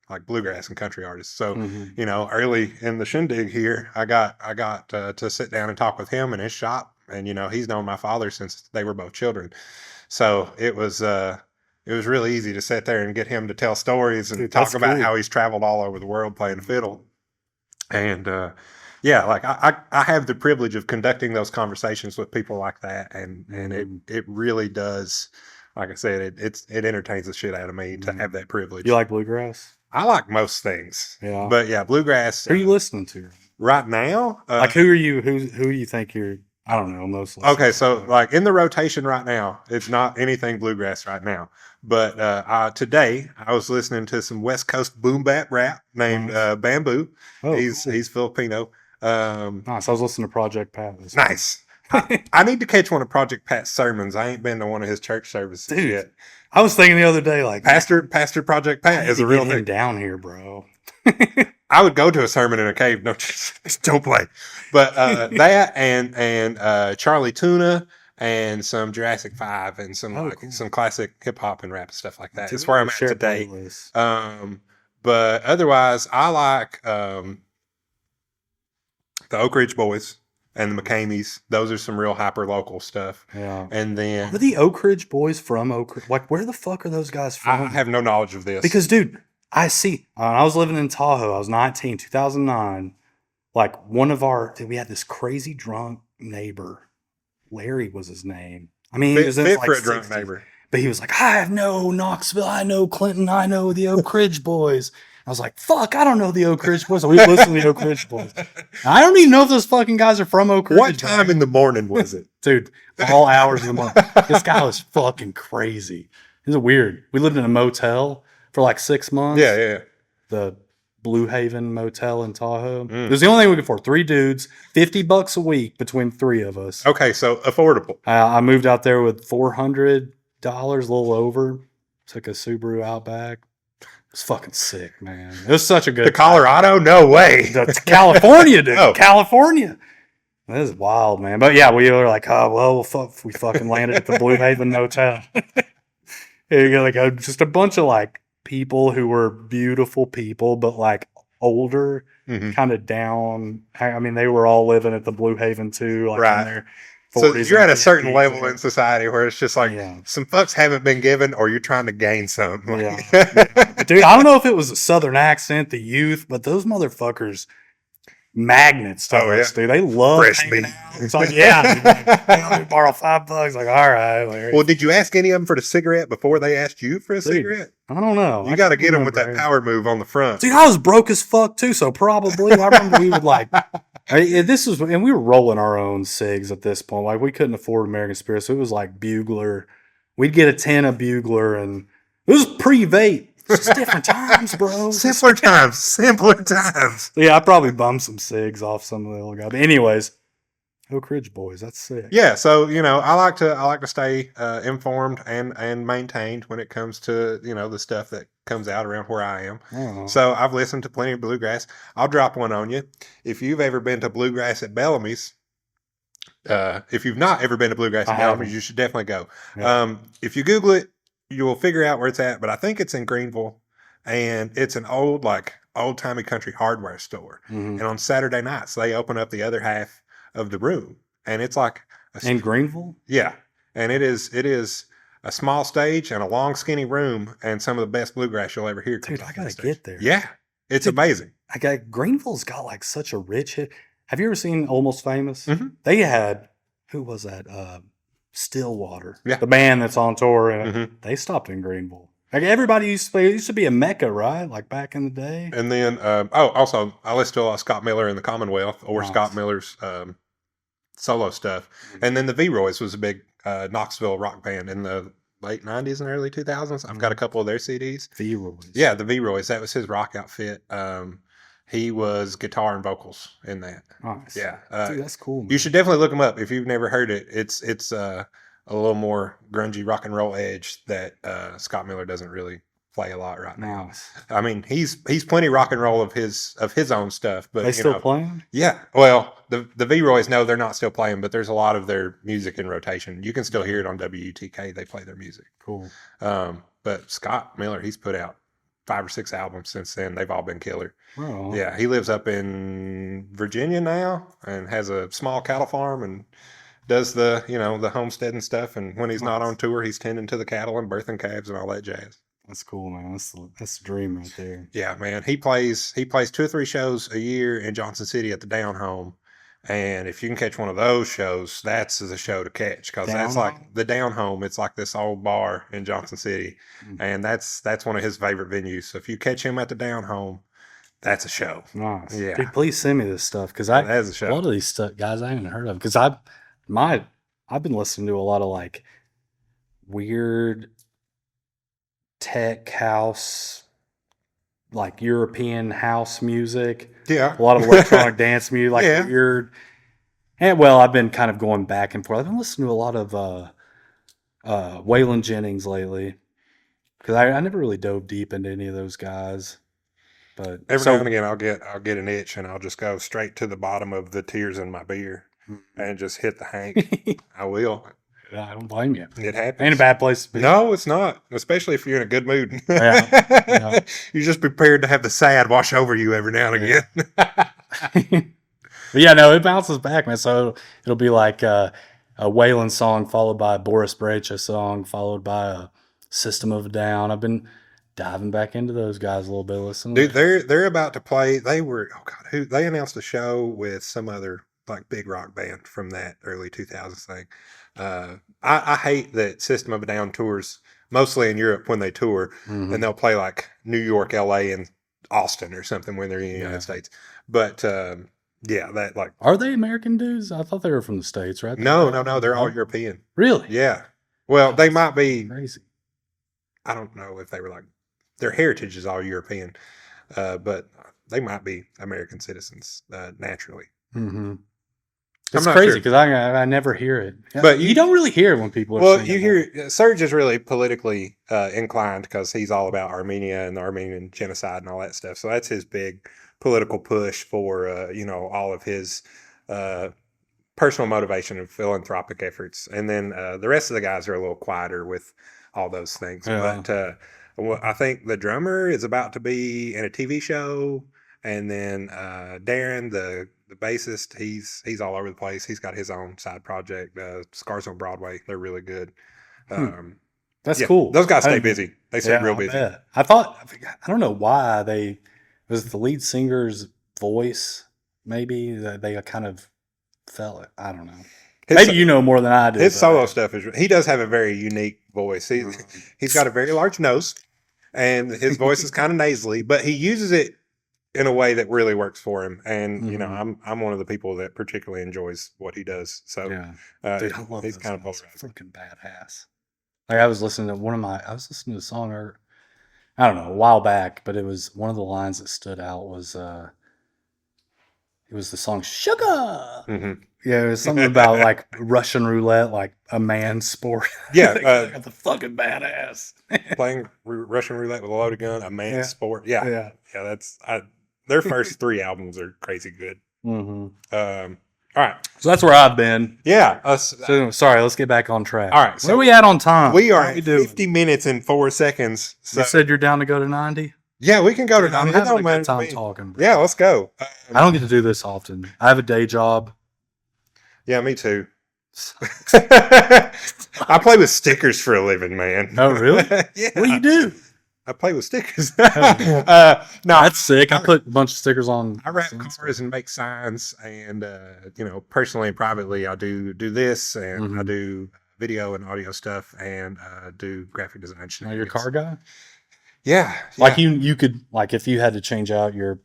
like bluegrass and country artists. So, early in the shindig here, I got to sit down and talk with him in his shop. And, he's known my father since they were both children. So it was really easy to sit there and get him to tell stories and talk about how he's traveled all over the world playing fiddle. And, like I have the privilege of conducting those conversations with people like that. And it really does, like I said, it entertains the shit out of me to have that privilege. You like bluegrass? I like most things. Yeah. But yeah, bluegrass. Who are you listening to? Right now? Like who are you, who do you think you're, I don't know, mostly. Okay, so like in the rotation right now, it's not anything bluegrass right now. But today I was listening to some West Coast boom bap rap named Bamboo. Oh, he's Filipino. Nice. I was listening to Project Pat. Nice. I need to catch one of Project Pat's sermons. I ain't been to one of his church services yet. I was thinking the other day, like Pastor Project Pat is a real thing. Down here, bro. I would go to a sermon in a cave. No, just don't play. But that and Charlie Tuna and some Jurassic 5 and some some classic hip hop and rap and stuff like that. That's where I'm at today. But otherwise, I like the Oak Ridge Boys and the McCameys. Those are some real hyper local stuff. Yeah. And then are the Oak Ridge Boys from Oak Ridge? Like, where the fuck are those guys from? I have no knowledge of this. Because, dude, I see. I was living in Tahoe. I was 19, 2009. Like, we had this crazy drunk neighbor. Larry was his name. I mean, he was fit like for a drunk neighbor. But he was like, I know Knoxville. I know Clinton. I know the Oak Ridge Boys. I was like, fuck, I don't know the Oak Ridge Boys. So we listened to the Oak Ridge Boys. I don't even know if those fucking guys are from Oak Ridge. What time in the morning was it? Dude, all hours of the morning. This guy was fucking crazy. It was weird. We lived in a motel for like 6 months. Yeah. The Blue Haven Motel in Tahoe. It was the only thing we could afford. 3 dudes, $50 a week between 3 of us. Okay, so affordable. I moved out there with $400, a little over. Took a Subaru Outback. It was fucking sick, man. It was such a good To Colorado? No way. To California, dude. Oh. California. This is wild, man. But yeah, we were like, oh, well, fuck. We fucking landed at the Blue Haven Motel. You got like just a bunch of like people who were beautiful people, but like older, kind of down. I mean, they were all living at the Blue Haven too, like in their 40s. So you're at a certain level in society where it's just like some fucks haven't been given, or you're trying to gain some. Dude, I don't know if it was a Southern accent, the youth, but those motherfuckers. Magnets to us, dude. They love fresh hanging meat. out. It's like, let me borrow $5. Like, all right, Larry. Well, did you ask any of them for the cigarette before they asked you for a cigarette? I don't know. You got to get them with that power move on the front. Dude, I was broke as fuck too, so probably. I remember we would like, and we were rolling our own cigs at this point. Like, we couldn't afford American Spirit, so it was like Bugler. We'd get a 10 of Bugler, and it was pre-vape. It's just different times, bro. Simpler times. Yeah, I probably bummed some cigs off some of the little guy. But anyways, Oak Ridge Boys. That's sick. Yeah, so I like to stay informed and maintained when it comes to the stuff that comes out around where I am. Oh. So I've listened to plenty of bluegrass. I'll drop one on you. If you've ever been to bluegrass at Bellamy's, if you've not ever been to bluegrass at Bellamy's, you should definitely go. Yeah. If you Google it, you will figure out where it's at. But I think it's in Greenville, and it's an old timey country hardware store. Mm-hmm. And on Saturday nights, they open up the other half of the room. And it's like in Greenville? Yeah. And it is a small stage and a long skinny room and some of the best bluegrass you'll ever hear. Dude, I gotta get there. Yeah. It's amazing. Greenville's got like such a rich hit. Have you ever seen Almost Famous? Mm-hmm. They had, who was that? Stillwater. Yeah. The band that's on tour. Mm-hmm. They stopped in Greenville. Like everybody used to play. It used to be a mecca, right? Like back in the day. And then, also, I listened to a lot of Scott Miller in the Commonwealth or Scott Miller's solo stuff. And then the V-Roys was a big Knoxville rock band in the late 90s and early 2000s. I've got a couple of their CDs. V-Roys. Yeah, the V-Roys. That was his rock outfit. He was guitar and vocals in that. Nice. Yeah. Dude, that's cool, man. You should definitely look him up if you've never heard it. It's a little more grungy rock and roll edge that Scott Miller doesn't really play a lot right now. Nice. I mean, he's plenty rock and roll of his own stuff, but they still playing? Yeah. Well, the V-Roys, no, they're not still playing, but there's a lot of their music in rotation. You can still hear it on WUTK. They play their music. Cool. But Scott Miller, he's put out 5 or 6 albums since then. They've all been killer. Oh. Yeah, he lives up in Virginia now and has a small cattle farm and does the the homestead and stuff. And when he's not on tour, he's tending to the cattle and birthing calves and all that jazz. That's cool, man. That's the dream right there. Yeah, man. He plays 2 or 3 shows a year in Johnson City at the Down Home. And if you can catch one of those shows, that's the show to catch because that's like the Down Home. It's like this old bar in Johnson City, and that's one of his favorite venues. So if you catch him at the Down Home, that's a show. Nice. Yeah. Dude, please send me this stuff because that's a show. A lot of these stuff, guys, I haven't heard of because I've been listening to a lot of like weird tech house, like European house music. Yeah. A lot of electronic dance music, like Yeah. weird. And well, I've been kind of going back and forth. I've been listening to a lot of Waylon Jennings lately because I never really dove deep into any of those guys. But every now and again, I'll get an itch and I'll just go straight to the bottom of the tears in my beer and just hit the hank. I will. I don't blame you. It happens. Ain't a bad place to be. No, it's not. Especially if you're in a good mood. Yeah. You're just prepared to have the sad wash over you every now and again. But yeah, no, it bounces back, man. So it'll be like a Waylon song followed by a Boris Brejcha song followed by a System of a Down. I've been diving back into those guys a little bit. Listening. Dude, they're about to play. They announced a show with some other like big rock band from that early 2000s thing. I hate that System of a Down tours mostly in Europe when they tour, and they'll play like New York, LA, and Austin or something when they're in the United States. But yeah, that like are they American dudes? I thought they were from the States, right? No, they're all European. Really? Yeah. Well, they might be crazy. I don't know if they were like their heritage is all European, but they might be American citizens naturally. Mm-hmm. It's crazy because I never hear it. But you don't really hear it when people are well, you hear Serge is really politically inclined because he's all about Armenia and the Armenian genocide and all that stuff. So that's his big political push for all of his personal motivation and philanthropic efforts. And then the rest of the guys are a little quieter with all those things. Yeah. But I think the drummer is about to be in a TV show. And then Darren, the bassist, he's all over the place. He's got his own side project, Scars on Broadway. They're really good. That's cool. Those guys stay busy. They stay real busy. I don't know why was the lead singer's voice. Maybe they kind of fell it. I don't know. Maybe you know more than I do. His solo stuff he does have a very unique voice. He's got a very large nose, and his voice is kind of nasally, but he uses it in a way that really works for him. And I'm one of the people that particularly enjoys what he does. So dude, I love he's kind of freaking badass. Like I was listening to a song I don't know, a while back, but it was one of the lines that stood out was it was the song Sugar. Yeah, it was something about like Russian roulette, like a man's sport. Yeah, Like, the fucking badass. playing Russian roulette with a loaded gun, a man's Yeah. sport. Yeah, Yeah. that's their first 3 albums are crazy good. Mm-hmm. All right, So that's where I've been. yeah, us. So sorry, let's get back on track. All right, Where so are we at on time? We are How at we doing? 50 minutes and 4 seconds. So You said you're down to go to 90? yeah, we can go to. Dude, I'm it having don't a matter good to time me. talking. Bro. Yeah, let's go. I don't get to do this often. I have a day job. Yeah, me too. I play with stickers for a living, man. Oh, really? Yeah. What do you do? I play with stickers. Oh. No, That's sick. I put a bunch of stickers on. I wrap cars and make signs, and personally and privately, I do this, and I do video and audio stuff, and do graphic design. Are you a car guy? Yeah, like you could like if you had to change out your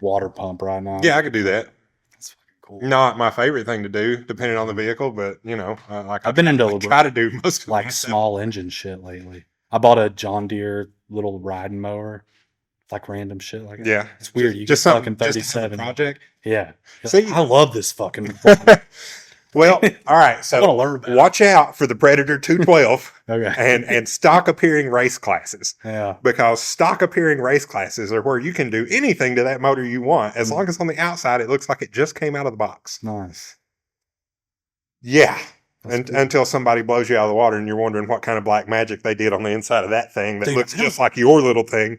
water pump right now. Yeah, I could do that. That's fucking cool. Not my favorite thing to do, depending on the vehicle, but I've been into try to do most of like small engine shit lately. I bought a John Deere little riding mower, like random shit like that. Yeah, it's weird. You just get something fucking 37 project. Yeah. See, I love this fucking. Well, all right. So I want to learn about watch out for the Predator 212 okay. and stock appearing race classes. Yeah. Because stock appearing race classes are where you can do anything to that motor you want, as long as on the outside it looks like it just came out of the box. Nice. Yeah. Until somebody blows you out of the water and you're wondering what kind of black magic they did on the inside of that thing that looks just like your little thing.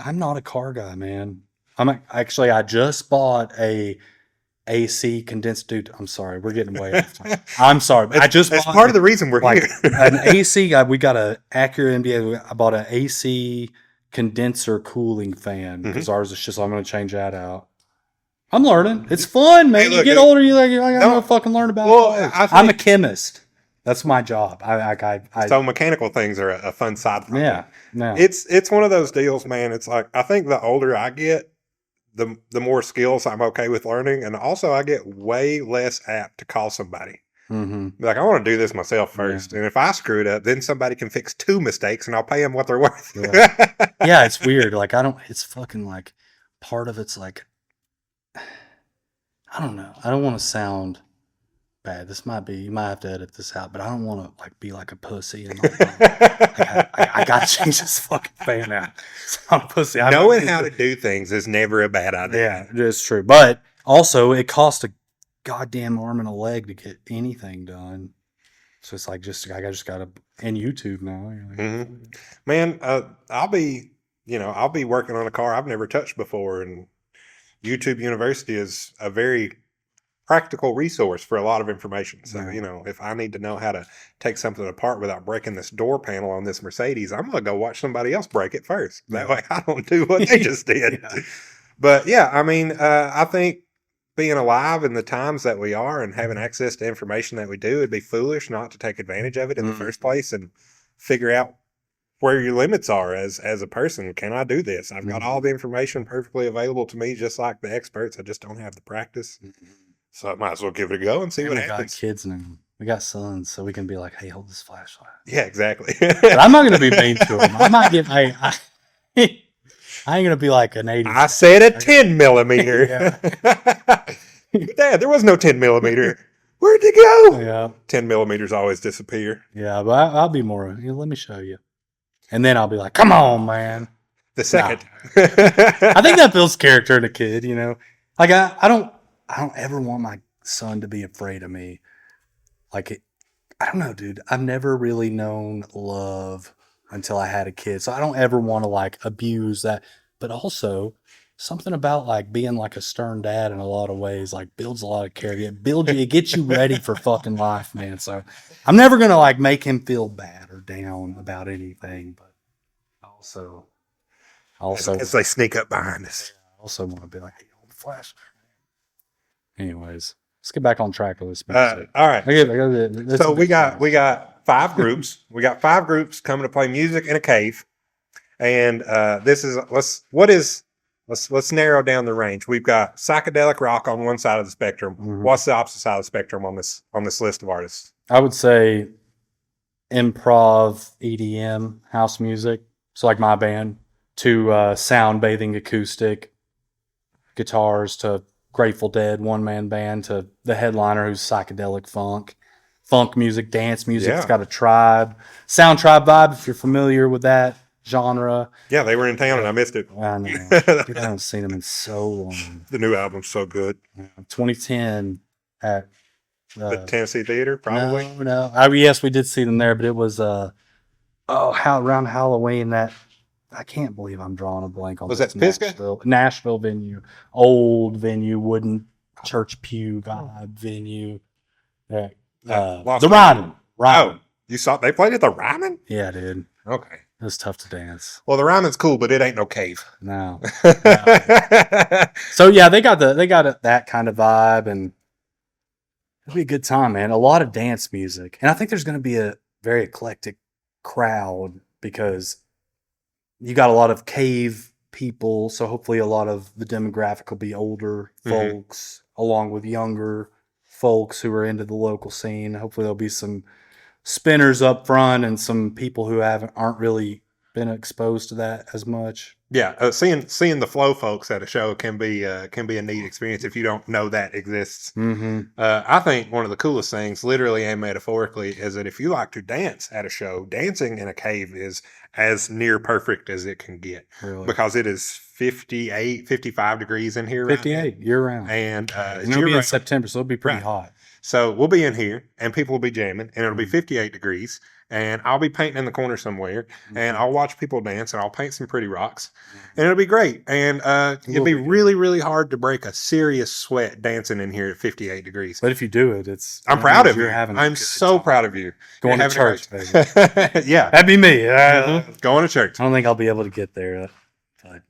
I'm not a car guy, man. I just bought a AC condensed. Dude, I'm sorry, we're getting way off time. I'm sorry. That's part of the reason we're here. An AC guy. We got a Acura MDA. I bought an AC condenser cooling fan because ours is just. I'm going to change that out. I'm learning. It's fun, man. Hey, look, you get older, you're like, I'm going to fucking learn about it. I'm a chemist. That's my job. So mechanical things are a fun side project. Yeah. It's one of those deals, man. It's like, I think the older I get, the more skills I'm okay with learning. And also I get way less apt to call somebody. Mm-hmm. Like, I want to do this myself first. Yeah. And if I screw it up, then somebody can fix 2 mistakes and I'll pay them what they're worth. Yeah, it's weird. Like, it's fucking like, part of it's like, I don't know. I don't want to sound bad. You might have to edit this out, but I don't want to like be like a pussy. And I got to change this fucking fan out. So I'm a pussy. Knowing how to do things is never a bad idea. Yeah, it's true. But also, it costs a goddamn arm and a leg to get anything done. So it's like I just got to and YouTube now. Man, I'll be working on a car I've never touched before, and YouTube University is a very practical resource for a lot of information. So, if I need to know how to take something apart without breaking this door panel on this Mercedes, I'm going to go watch somebody else break it first. That way I don't do what they just did. Yeah. But yeah, I mean, I think being alive in the times that we are and having access to information that we do, it'd be foolish not to take advantage of it in the first place and figure out where your limits are as a person. Can I do this? I've got all the information perfectly available to me, just like the experts. I just don't have the practice. So I might as well give it a go and see what happens. We got kids now. We got sons, so we can be like, hey, hold this flashlight. Yeah, exactly. But I'm not going to be mean to them. I might give, I ain't going to be like an 80. I said a 10 millimeter. Dad, there was no 10 millimeter. Where'd it go? Yeah. 10 millimeters always disappear. Yeah, but I'll be more, let me show you. And then I'll be like, come on, man. The second. I think that builds character in a kid, Like, I don't ever want my son to be afraid of me. Like, I don't know, dude. I've never really known love until I had a kid. So I don't ever want to, like, abuse that. But also, something about, like, being, like, a stern dad in a lot of ways, like, builds a lot of character. It gets you ready for fucking life, man. So I'm never going to, like, make him feel bad or down about anything. But also as they sneak up behind us. I also want to be like, hey, hold the flash. Anyways, let's get back on track with this. All right. So we got 5 groups. We got 5 groups coming to play music in a cave. And let's narrow down the range. We've got psychedelic rock on one side of the spectrum. Mm-hmm. What's the opposite side of the spectrum on this list of artists? I would say improv, EDM, house music. So like my band, to sound bathing acoustic guitars to Grateful Dead one-man band to the headliner who's psychedelic funk music, dance music. Yeah. It's got a sound tribe vibe if you're familiar with that genre. Yeah, they were in town and I missed it. I know. Dude, I haven't seen them in so long. The new album's so good. 2010 at The Tennessee Theater, probably. No. Yes, we did see them there, but it was around Halloween. That I can't believe I'm drawing a blank on. Was this that Pisgah? Nashville venue, old venue, wooden church pew vibe venue. The Ryman. Oh, you saw they played at the Ryman? Yeah, dude. Okay. It was tough to dance. Well, the Ryman's cool, but it ain't no cave. No. So yeah, they got that kind of vibe, and it'll be a good time, man. A lot of dance music, and I think there's going to be a very eclectic crowd because you got a lot of cave people. So hopefully, a lot of the demographic will be older folks, along with younger folks who are into the local scene. Hopefully, there'll be some spinners up front and some people who aren't really been exposed to that as much. Yeah, seeing the flow folks at a show can be a neat experience if you don't know that exists. Mm-hmm. I think one of the coolest things, literally and metaphorically, is that if you like to dance at a show, dancing in a cave is as near perfect as it can get. Really? Because it is 58, 55 degrees in here. 58 right now. year round. And it'll be in September, so it'll be pretty hot. So we'll be in here and people will be jamming and it'll be 58 degrees and I'll be painting in the corner somewhere and I'll watch people dance and I'll paint some pretty rocks and it'll be great. And it'll be really, really hard to break a serious sweat dancing in here at 58 degrees. But if you do it, I'm proud of you. I'm so proud of you. Going to church, baby. Yeah. That'd be me. Going to church. I don't think I'll be able to get there. But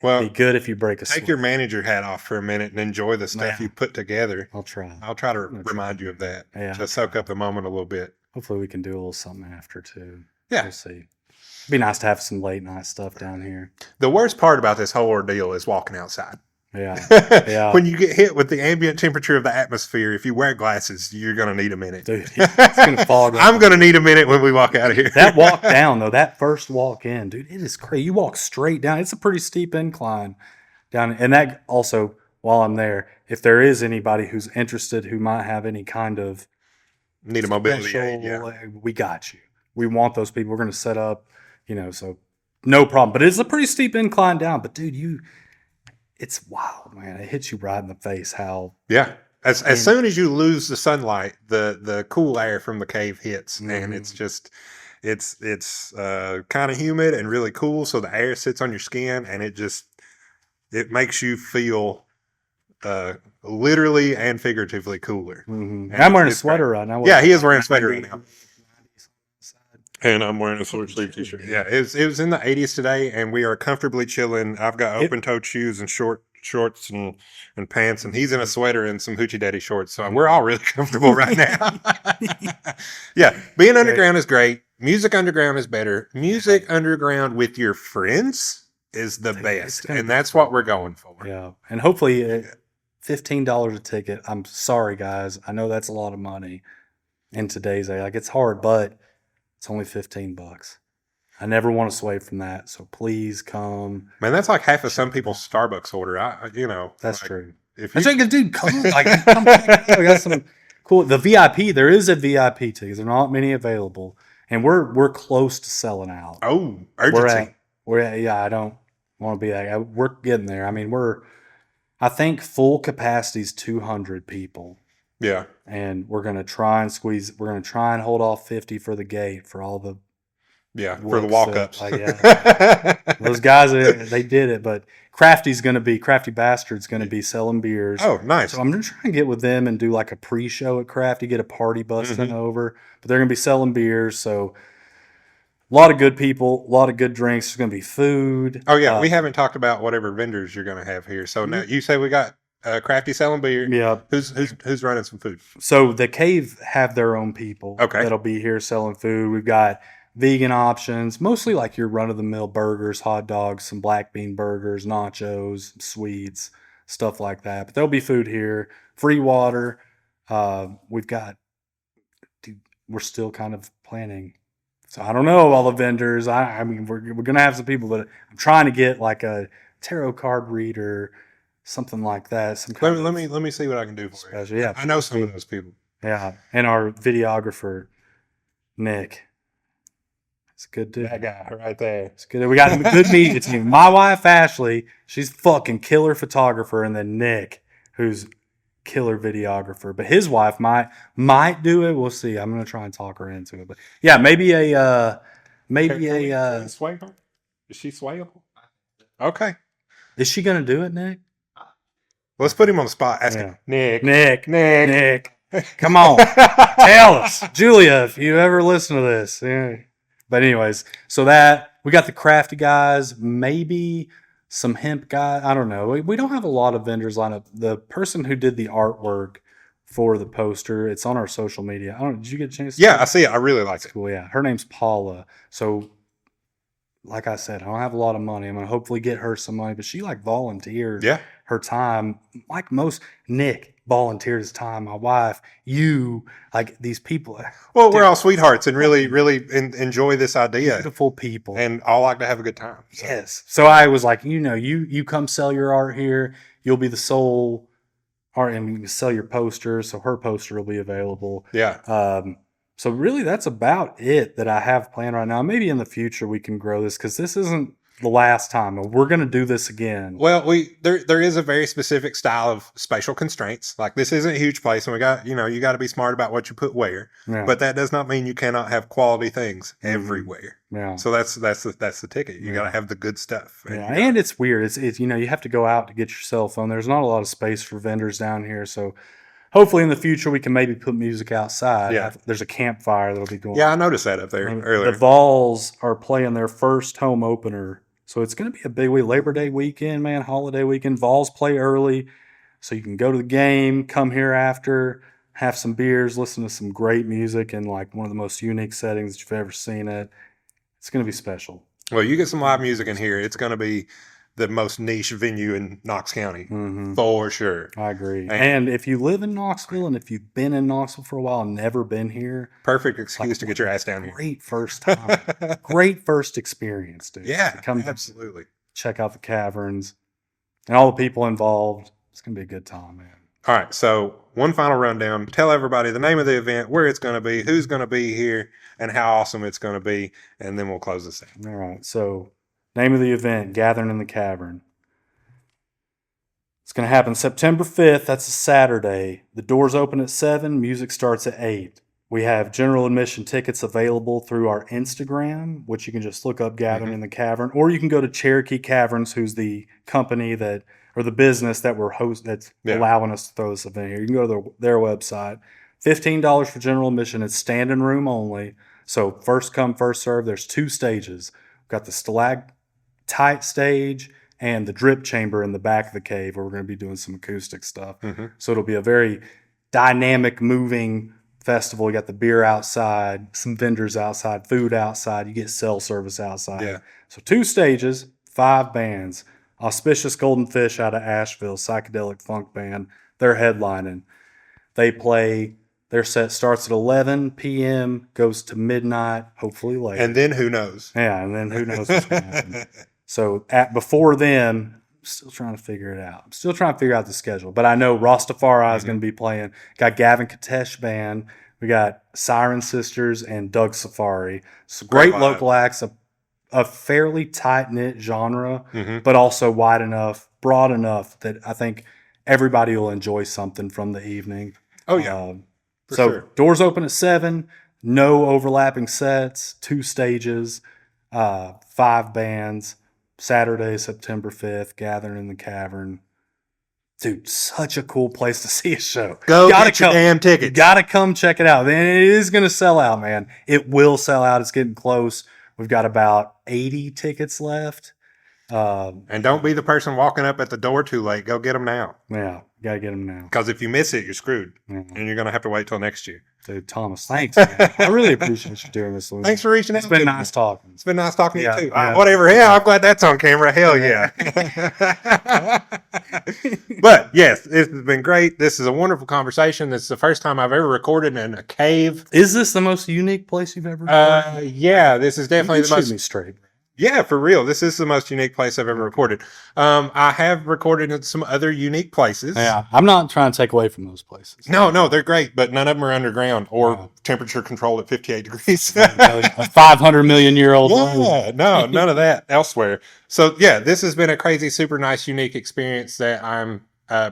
well, it'd be good if you break a sweat. Take your manager hat off for a minute and enjoy the stuff you put together. I'll try. I'll try to remind you of that. Yeah. Just soak up the moment a little bit. Hopefully we can do a little something after too. Yeah. We'll see. It'd be nice to have some late night stuff down here. The worst part about this whole ordeal is walking outside. Yeah. Yeah. When you get hit with the ambient temperature of the atmosphere, if you wear glasses, you're going to need a minute. Dude, it's going to fog. I'm going to need a minute when we walk out of here. That walk down, though, that first walk in, dude, it is crazy. You walk straight down. It's a pretty steep incline down. And that also, while I'm there, if there is anybody who's interested who might have any kind of need a mobility aid, we got you. We want those people. We're going to set up, so no problem. But it's a pretty steep incline down. But, dude, it's wild, man. It hits you right in the face how... Yeah. As soon as you lose the sunlight, the cool air from the cave hits. And it's just... It's kind of humid and really cool. So the air sits on your skin and it makes you feel literally and figuratively cooler. Mm-hmm. And I'm wearing a sweater right now. Yeah, he is wearing a sweater right now. And I'm wearing a short sleeve t-shirt. Yeah, it was in the 80s today, and we are comfortably chilling. I've got open-toed shoes and shorts and pants, and he's in a sweater and some Hoochie Daddy shorts. So we're all really comfortable right now. Yeah, being underground is great. Music underground is better. Music underground with your friends is the best, and that's what we're going for. Yeah, and hopefully $15 a ticket. I'm sorry, guys. I know that's a lot of money in today's age. Like, it's hard, but it's only $15. I never want to sway from that, so please come. Man, that's like half of some people's Starbucks order. That's true. If you, dude, come on, come check it out. We got some cool. The VIP, there is a VIP ticket. There are not many available, and we're close to selling out. Oh, urgency. We're at. Yeah, I don't want to be that guy. We're getting there. I mean, I think full capacity is 200 people. Yeah. And we're going to try and hold off 50 for the gate for all the for the walk-ups. Those guys, they did it, but Crafty Bastard's going to be selling beers. Oh, nice. So I'm going to try and get with them and do like a pre-show at Crafty, get a party busting over. But they're going to be selling beers, so a lot of good people, a lot of good drinks. There's going to be food. Oh, yeah. We haven't talked about whatever vendors you're going to have here. So now you say we got Crafty selling beer. Yeah. Who's running some food? So the Cave have their own people that'll be here selling food. We've got vegan options, mostly like your run-of-the-mill burgers, hot dogs, some black bean burgers, nachos, sweets, stuff like that. But there'll be food here, free water. We've got, we're still kind of planning. So I don't know all the vendors. I mean, we're going to have some people, but I'm trying to get like a tarot card reader, something like that. Some kind Let me see what I can do for special. you. Yeah, I know some of those people. Yeah, and our videographer Nick. It's a good dude. That guy right there. It's good. We got a good media team. My wife Ashley, she's fucking killer photographer, and then Nick, who's killer videographer. But his wife might do it. We'll see. I'm gonna try and talk her into it. But yeah, maybe sway her? Is she swayable? Okay. Is she gonna do it, Nick? Let's put him on the spot. Ask him. Nick. Come on. Tell us. Julia, if you ever listen to this. Yeah. But anyways, so that we got the crafty guys, maybe some hemp guy. I don't know. We don't have a lot of vendors lined up. The person who did the artwork for the poster, it's on our social media. Did you get a chance to Yeah, I see it. I really like it. Cool, yeah. Her name's Paula. So like I said, I don't have a lot of money. I'm gonna hopefully get her some money, but she like volunteered her time. Like most, Nick volunteered his time. My wife, you, like these people. Well, we're all sweethearts and really enjoy this idea. Beautiful people, and all like to have a good time. So. Yes. So I was like, you come sell your art here. You'll be the sole art, and you can sell your poster. So her poster will be available. Yeah. So really, that's about it that I have planned right now. Maybe in the future we can grow this because this isn't the last time. We're going to do this again. Well, there is a very specific style of spatial constraints. Like this isn't a huge place, and we got you got to be smart about what you put where. Yeah. But that does not mean you cannot have quality things everywhere. Yeah. So that's the ticket. You got to have the good stuff. And it's weird. It's you have to go out to get your cell phone. There's not a lot of space for vendors down here, so. Hopefully in the future we can maybe put music outside. Yeah. There's a campfire that'll be going. Yeah, I noticed that up there earlier. The Vols are playing their first home opener. So it's going to be a big week. Labor Day weekend, man, holiday weekend. Vols play early. So you can go to the game, come here after, have some beers, listen to some great music in like one of the most unique settings that you've ever seen it. It's going to be special. Well, you get some live music in here. It's going to be the most niche venue in Knox County, for sure. I agree. And if you live in Knoxville and if you've been in Knoxville for a while and never been here, perfect excuse to get your ass down here. Great first time. Great first experience, dude. Yeah, absolutely. Check out the Caverns and all the people involved. It's going to be a good time, man. All right, so one final rundown. Tell everybody the name of the event, where it's going to be, who's going to be here, and how awesome it's going to be, and then we'll close this out. All right, so name of the event, Gathering in the Cavern. It's going to happen September 5th. That's a Saturday. The doors open at 7. Music starts at 8. We have general admission tickets available through our Instagram, which you can just look up Gathering in the Cavern. Or you can go to Cherokee Caverns, who's the company that, or the business that that's allowing us to throw this event here. You can go to their website. $15 for general admission. It's standing room only. So first come, first serve. There's 2 stages. We've got the stalactite stage and the drip chamber in the back of the cave where we're going to be doing some acoustic stuff. So it'll be a very dynamic, moving festival. You got the beer outside, some vendors outside, food outside. You get cell service outside. Yeah. So 2 stages, 5 bands. Auspicious Golden Fish out of Asheville, psychedelic funk band. They're headlining. They play. Their set starts at 11 p.m., goes to midnight, hopefully late. And then who knows? Yeah, and then who knows what's going to happen. So before then, I'm still trying to figure it out. I'm still trying to figure out the schedule. But I know Rossdafareye is going to be playing. Got Gavin Kattesh band. We got Siren Sisters and Doug Safari. So great local acts, a fairly tight-knit genre, but also wide enough, broad enough that I think everybody will enjoy something from the evening. Oh, yeah. So sure. Doors open at 7, no overlapping sets, 2 stages, 5 bands. Saturday, September 5th, Gathering in the Cavern. Dude, such a cool place to see a show. Get your damn tickets. You gotta come check it out. And it is gonna sell out, man. It will sell out. It's getting close. We've got about 80 tickets left. And don't be the person walking up at the door too late. Go get them now. Yeah, got to get them now. Because if you miss it, you're screwed. And you're going to have to wait till next year. Dude, Thomas, thanks, man. I really appreciate you doing this. Thanks for reaching out. It's been nice talking. It's been nice talking to you, too. Yeah. Whatever. Yeah, I'm glad that's on camera. Hell yeah. But, yes, this has been great. This is a wonderful conversation. This is the first time I've ever recorded in a cave. Is this the most unique place you've ever recorded? Yeah, this is definitely the most... Shoot me straight. Yeah, for real. This is the most unique place I've ever recorded. I have recorded in some other unique places. Yeah, I'm not trying to take away from those places. No, they're great, but none of them are underground or temperature controlled at 58 degrees. A 500 million year old. Yeah, no, none of that elsewhere. So yeah, this has been a crazy, super nice, unique experience that I'm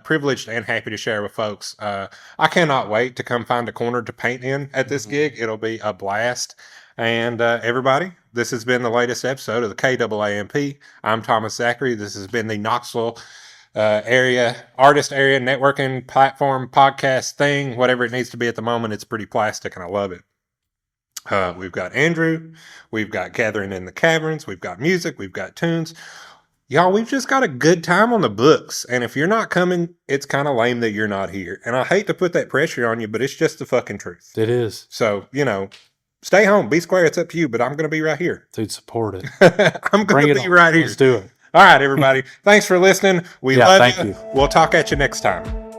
privileged and happy to share with folks. I cannot wait to come find a corner to paint in at this gig. It'll be a blast. And everybody, this has been the latest episode of the KAAMP. I'm Thomas Zachary. This has been the Knoxville artist area networking platform podcast thing, whatever it needs to be at the moment. It's pretty plastic and I love it. We've got Andrew, we've got Gathering in the Caverns, we've got music, we've got tunes. Y'all, we've just got a good time on the books. And if you're not coming, it's kind of lame that you're not here. And I hate to put that pressure on you, but it's just the fucking truth. It is. So, stay home, be square, it's up to you, but I'm going to be right here. Dude, support it. I'm going to be right here. Let's do it. All right, everybody. Thanks for listening. We love thank you. you. We'll talk at you next time.